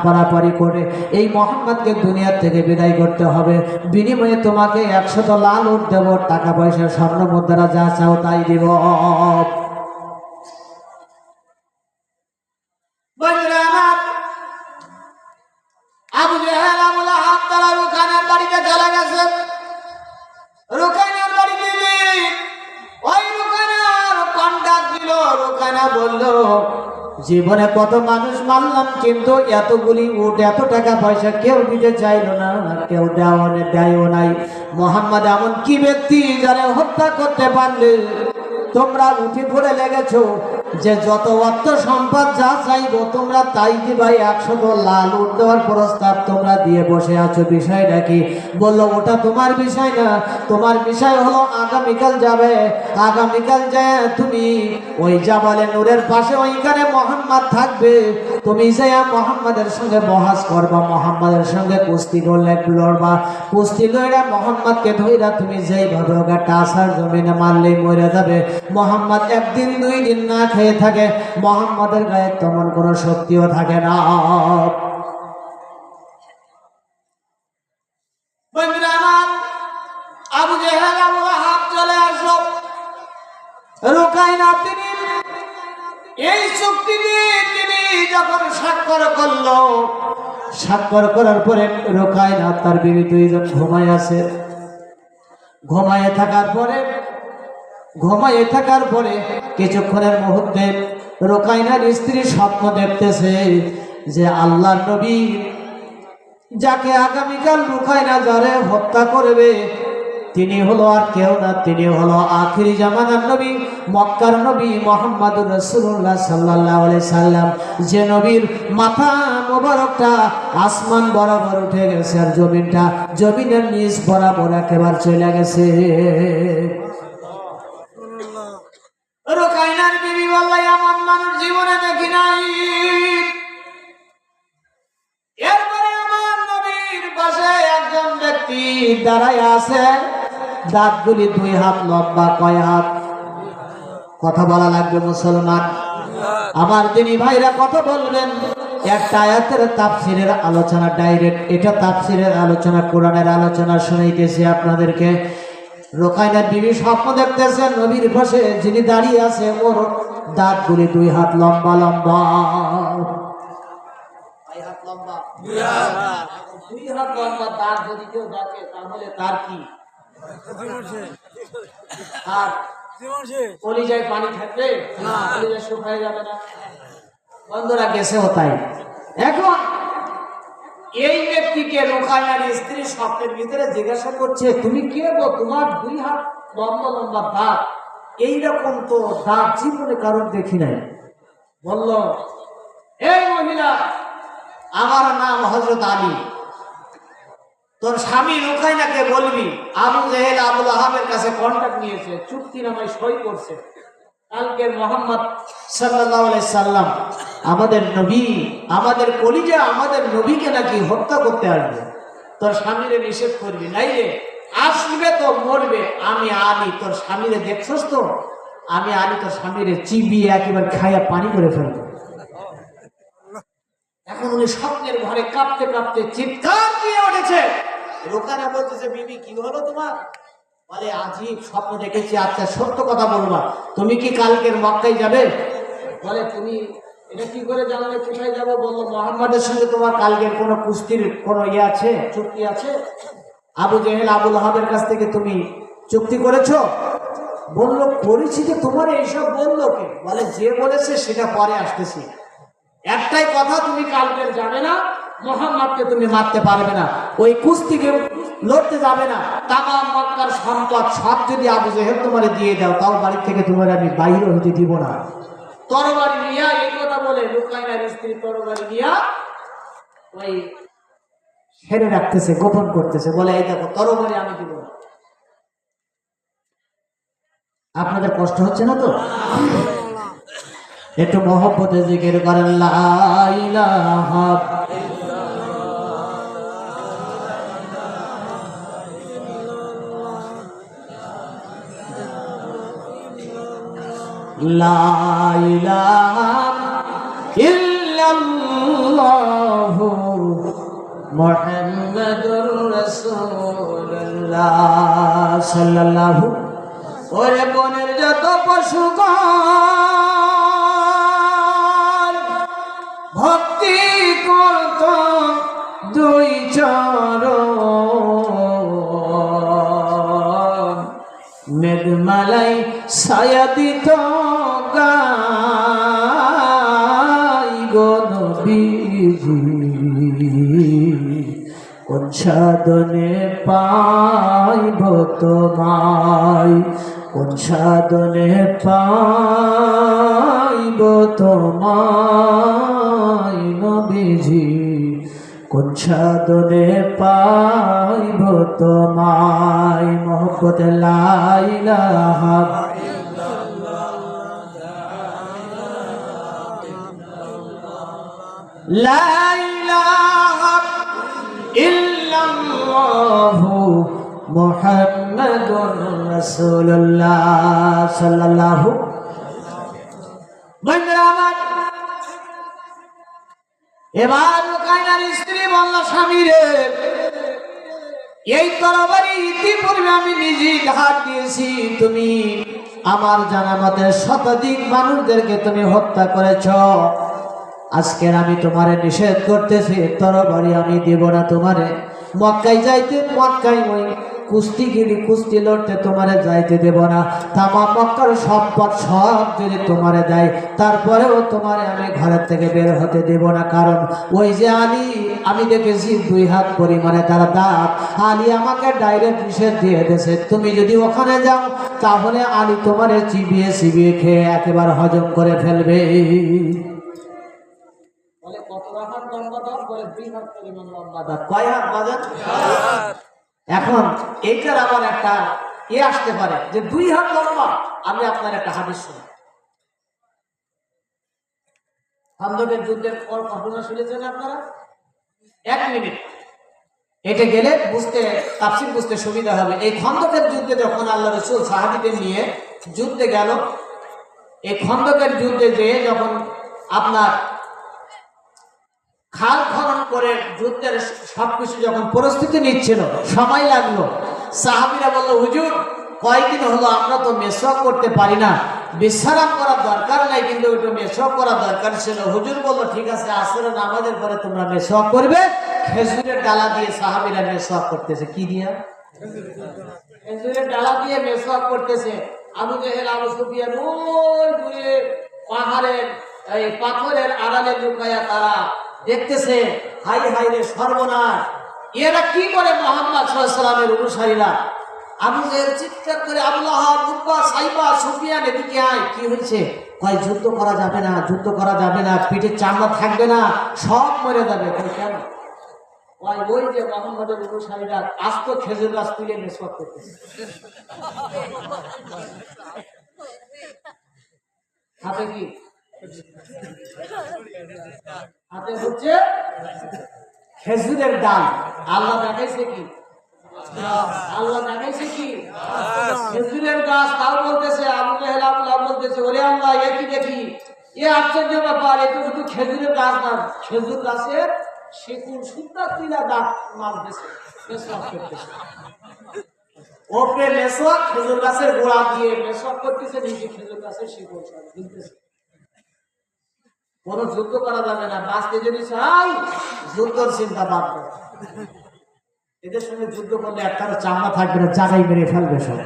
পারাপারি করে এই মুহাম্মদকে দুনিয়া থেকে বিদায় করতে হবে, বিনিময়ে তোমাকে 100 লাল উট দেব, টাকা পয়সা স্বর্ণ মুদ্রা যা চাও তাই দিব। আবু জেহেল আবুল আহাব তারা রুকাইনার বাড়িতে চলে গেছে। রুকাইনার বাড়িতে ওই রুকাইনার কন্টাক্ট দিল। রুকাইনা বলল, জীবনে কত মানুষ মারলাম, কিন্তু এতগুলি উট, এত টাকা পয়সা কেউ দিতে চাইলো না, কেউ দেয়ও নাই। মুহাম্মদ এমন কি ব্যক্তি যারা হত্যা করতে পারলে তোমরা উঠে পড়ে লেগেছো যে যত অর্থ সম্পদ যা চাইবো তোমরা তাই দিবাই, 100 লাল উট দেওয়ার প্রস্তাব তোমরা দিয়ে বসে আছো। বিষয়টা কি? বললো, ওটা তোমার বিষয় না, তোমার বিষয় হলো আগামীকাল যাবে, আগামীকাল যায় তুমি ওই জাবালে নূরের পাশে ওইখানে মুহাম্মদ থাকবে, তুমি যায় মুহাম্মাদের সঙ্গে বহাস করবা, মুহাম্মাদের সঙ্গে কুস্তি করলে লড়বা, কুস্তি লইরা মুহাম্মদকে ধইরা তুমি যেইভাবে ওকে টাসার জমিনে মারলেই মরে যাবে। মুহাম্মদ একদিন 2 দিন না খেয়ে থাকে, মুহাম্মদের গায়ে তেমন কোনো শক্তিও থাকে না। জেহেল আবু লাহাব চলে আসলো। রুকাইনা তিনি এই চুক্তি দিয়ে তিনি যখন স্বাক্ষর করলো, স্বাক্ষর করার পরে রুকাইনা তার বিবি দুইজন ঘুমায় আছে। ঘুমায়ে থাকার পরে কিছুক্ষণের মুহূর্তে রুকাইনার স্ত্রী স্বপ্ন দেখতেছে যে আল্লাহর নবী যাকে আগামীকাল রুকাইনা যারে হত্যা করবে তিনি হলো আর কেউ না, তিনি হলো আখিরি জামানার নবী, মক্কার নবী মুহাম্মদুর রাসূলুল্লাহ সাল্লাল্লাহু আলাইহি সাল্লাম, যে নবীর মাথা মোবারকটা আসমান বরাবর উঠে গেছে আর জমিনের নিচ বরাবর একেবারে চলে গেছে। রুকাইনার বিবি বলল, এমন মানুষ জীবনে দেখি নাই। এরপরে আমার নবীর পাশে একজন ব্যক্তি দাঁড়ায় আছে, দাঁতগুলি 2 হাত লম্বা। কয় হাত? কথা বলা লাগবে মুসলমান। আমার দিনী ভাইরা কথা বলবেন। একটা আয়াতের তাফসীরের আলোচনা ডাইরেক্ট, এটা তাফসীরের আলোচনা, কোরআনের আলোচনা শুনাইতেছি আপনাদেরকে। রুকাইনার বিবি স্বপ্ন দেখতেছেন নবীর পাশে যিনি দাঁড়িয়ে আছে ওর দাঁতগুলি 2 হাত লম্বা লম্বা। 2 হাত লম্বা, 2 হাত লম্বা দাঁত যদি কেউ দেখে তাহলে তার কি? আর কলিজায় পানি থাকবে না, কলিজা শুকায় যাবে না। বন্ধুরা গেছেও তাই। এখন এই ব্যক্তিকে রুকাইনার স্ত্রী স্বপ্নের ভিতরে জিজ্ঞাসা করছে, তুমি কে গো? তোমার 2 হাত লম্বা লম্বা দাঁত, এইরকম তো দাঁত জীবনে কারণ দেখি নাই। বলল, এই মহিলা, আমার নাম হযরত আলী। তোর স্বামী রুকাইনাকে বলবি আবু জেহেল আবু লাহাবের কাছে কন্ট্যাক্ট নিয়েছে, চুক্তিনামায় সই করছে। কালকে মুহাম্মদ সাল্লাল্লাহু আলাইহি সাল্লাম আমাদের নবী, আমাদের কলিজা, আমাদের নবীকে নাকি হত্যা করতে আসবে। তোর স্বামীরে নিষেধ করবি, নাইলে আসবে তো মরবে। আমি আলী তোর স্বামীরে দেখছস তো, আমি আলী তোর স্বামীরে চিবিয়ে একেবারে খাইয়া পানি করে ফেলবো। এখন উনি স্বপ্নের ঘরে কাঁপতে কাঁপতে চিৎকার দিয়ে উঠেছে। রুকাইনা বলতেছে, বিবি কি হলো তোমার? বলে, আজীব স্বপ্ন দেখেছি। আচ্ছা সত্য কথা বলবা, তুমি কি কালকের মক্কায় যাবে? বলে, তুমি এটা কি করে জানলে কোথায় যাবো? বললো, মুহাম্মাদের সঙ্গে তোমার কালকের কোনো কুস্তির কোনো ইয়ে আছে, চুক্তি আছে? আবু জেহেল আবু লাহাবের কাছ থেকে তুমি চুক্তি করেছো? বললো, করেছি। যে তোমার এইসব বললো কে? বলে, যে বলেছে সেটা পরে আসতেছি। একটাই কথা, তুমি কালকের যাবে না, মুহাম্মদকে তুমি মারতে পারবে না, ওই কুস্তিকে লড়তে যাবে না। তামাম মক্কার সম্পদ সব যদি আবু জেহেল তোমারে দিয়ে দাও, তাও বাড়ি থেকে তোমার আমি বাইরে হতে দিব না। তরবারি নিয়া, এই কথা বলে রুকাইনার স্ত্রী তরবারি নিয়া ওই হেরে রাখতেছে, গোপন করতেছে। বলে, এই দেখো তরবারি আমি দিব না। আপনাদের কষ্ট হচ্ছে না তো? একটু মহব্বতে জিকির করেন, লা ইলাহা লা ইলাহা ইল্লাল্লাহু মুহাম্মাদুর রাসূলুল্লাহ সাল্লাল্লাহু। ওরে বনের যত পশুগণ ভক্তি করত 2 চরণ, মেঘমালাই ছায়া দিত গাই গো নবীজি। কোন সাধনে পাইব তোমায়, কোন সাধনে পাইব তোমায় নবীজি, কোন সাধনে পাইব তোমায়। মহব্বতে লা ইলাহা লা ইলাহা ইল্লাল্লাহু মুহাম্মাদুর রাসূলুল্লাহ সাল্লাল্লাহু। বন্ধুরা আমার, এবার রুকাইনার স্ত্রী বলল, স্বামী রে, এই তরবারি ইতিপূর্বে আমি নিজেই ধার দিয়েছি, তুমি আমার জানা মতে শতাধিক মানুষদেরকে তুমি হত্যা করেছ। আজকের আমি তোমারে নিষেধ করতেছি, তরবারি আমি দেব না তোমারে। মক্কায় যাইতে, মক্কায় ওই কুস্তিগিরি কুস্তি লড়তে তোমারে যাইতে দেব না। তামাম মক্কার সম্পদ সব যদি তোমারে দেয়, তারপরেও তোমারে আমি ঘরের থেকে বের হতে দেব না। কারণ ওই যে আলী, আমি দেখেছি 2 হাত পরিমাণে তার দাঁত। আলী আমাকে ডাইরেক্ট নিষেধ দিয়ে দিয়েছে, তুমি যদি ওখানে যাও তাহলে আলী তোমারে চিবিয়ে চিবিয়ে খেয়ে একেবারে হজম করে ফেলবে। এখন এইটার আবার একটা আসতে পারে যে 2 হাত লম্বা। আমি আপনার একটা হাদিস শুনি, খন্দকের যুদ্ধের পর ঘটনা শুনেছেন আপনারা? 1 মিনিট এটা গেলে তাফসীর বুঝতে সুবিধা হবে। এই খন্দকের যুদ্ধে যখন আল্লাহ রাসূল সাহাবীদের নিয়ে যুদ্ধে গেল, এই খন্দকের যুদ্ধে যে যখন আপনার খাল খনন করে যুদ্ধের সবকিছু যখন প্রস্তুতি নিচ্ছিল, সময় লাগলো। সাহাবীরা বলল, হুজুর কয়েকদিন হলো আমরা তো মেসওয়াক করতে পারি না, বিশ্রাম করার দরকার নাই, কিন্তু একটু মেসওয়াক করার দরকার ছিল। হুজুর বলল, ঠিক আছে, আসরের নামাজের পরে তোমরা মেসওয়াক করবে। খেজুরের ডালা দিয়ে সাহাবীরা মেসওয়াক করতেছে। কি দিয়া? খেজুরের ডালা দিয়ে মেসওয়াক করতেছে। আবু জেহেল, আবু সুফিয়ান ওই দূরে পাহাড়ের এই পাথরের আড়ালে লুকায়া তারা দেখতেছে, হাই হাই রে সর্বনাশ, এরা কি করে মুহাম্মদ সাল্লাল্লাহু আলাইহি ওয়াসাল্লামের অনুসারীরা। আবু জেহেল চিৎকার করে, আবুল আহাব, উতবা, সাইবা, সুফিয়ান, এদিকে আয়। কি হয়েছে? কয় যুদ্ধ করা যাবে না, যুদ্ধ করা যাবে না, পিঠের চামড়া থাকবে না, সব মরে যাবে। কেন? ওই যে মুহাম্মদের অনুসারীরা আস্ত খেজুর গাছ তুলে মেসওয়াক করতেছে। হাতে কি? হাতে হচ্ছে খেজুরের ডাল। আল্লাহ দেখাইছে কি? আল্লাহ দেখাইছে কি? খেজুরের গাছ। তাও বলতেছে আবু জেহেল, আবু লাহাব বলতেছে, ওরে আল্লাহ, এ কি দেখি, এ আশ্চর্য ব্যাপার, এ তো শুধু খেজুরের গাছ না, খেজুর গাছের শিকড় সুন্দর তুইলা দাঁত মারতেছে, মেসওয়াক করতেছে। ওপরে মেসওয়াক, খেজুর গাছের গোড়া দিয়ে মেসওয়াক করতেছে, নিচে খেজুর গাছের শিকড় সব ঝুলতেছে। কোনো যুদ্ধ করা যাবে না, বাঁচতে যদি চাই যুদ্ধর চিন্তা বাদ দাও। এদের সঙ্গে যুদ্ধ করলে একটারও চামড়া থাকবে না, জাগাই মেরে ফেলবে সব।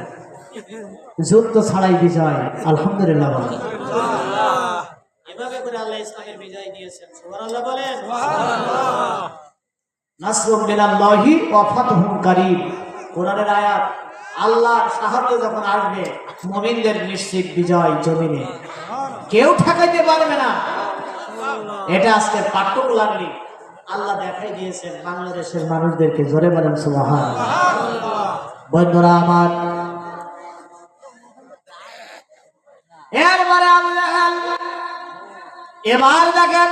যুদ্ধ ছাড়াই বিজয়। আলহামদুলিল্লাহ বলেন। এভাবে করে আল্লাহ ইসলামের বিজয় দিয়েছেন। সুবহানাল্লাহ বলেন। নাসরুম মিনাল্লাহি ওয়া ফাতহুন কারীব। কোরআনের আয়াত, আল্লাহর সাহায্য যখন আসবে, মুমিনদের নিশ্চিত বিজয় জমিনে, কেউ ঠেকাইতে পারবে না। এটা আজকে পার্টিকুলারলি আল্লাহ দেখাই দিয়েছেন বাংলাদেশের মানুষদেরকে। জোরে বলেন সুবহানাল্লাহ। বন্ধুরা আমার, এরপরে আবু জাহেল, এবার দেখেন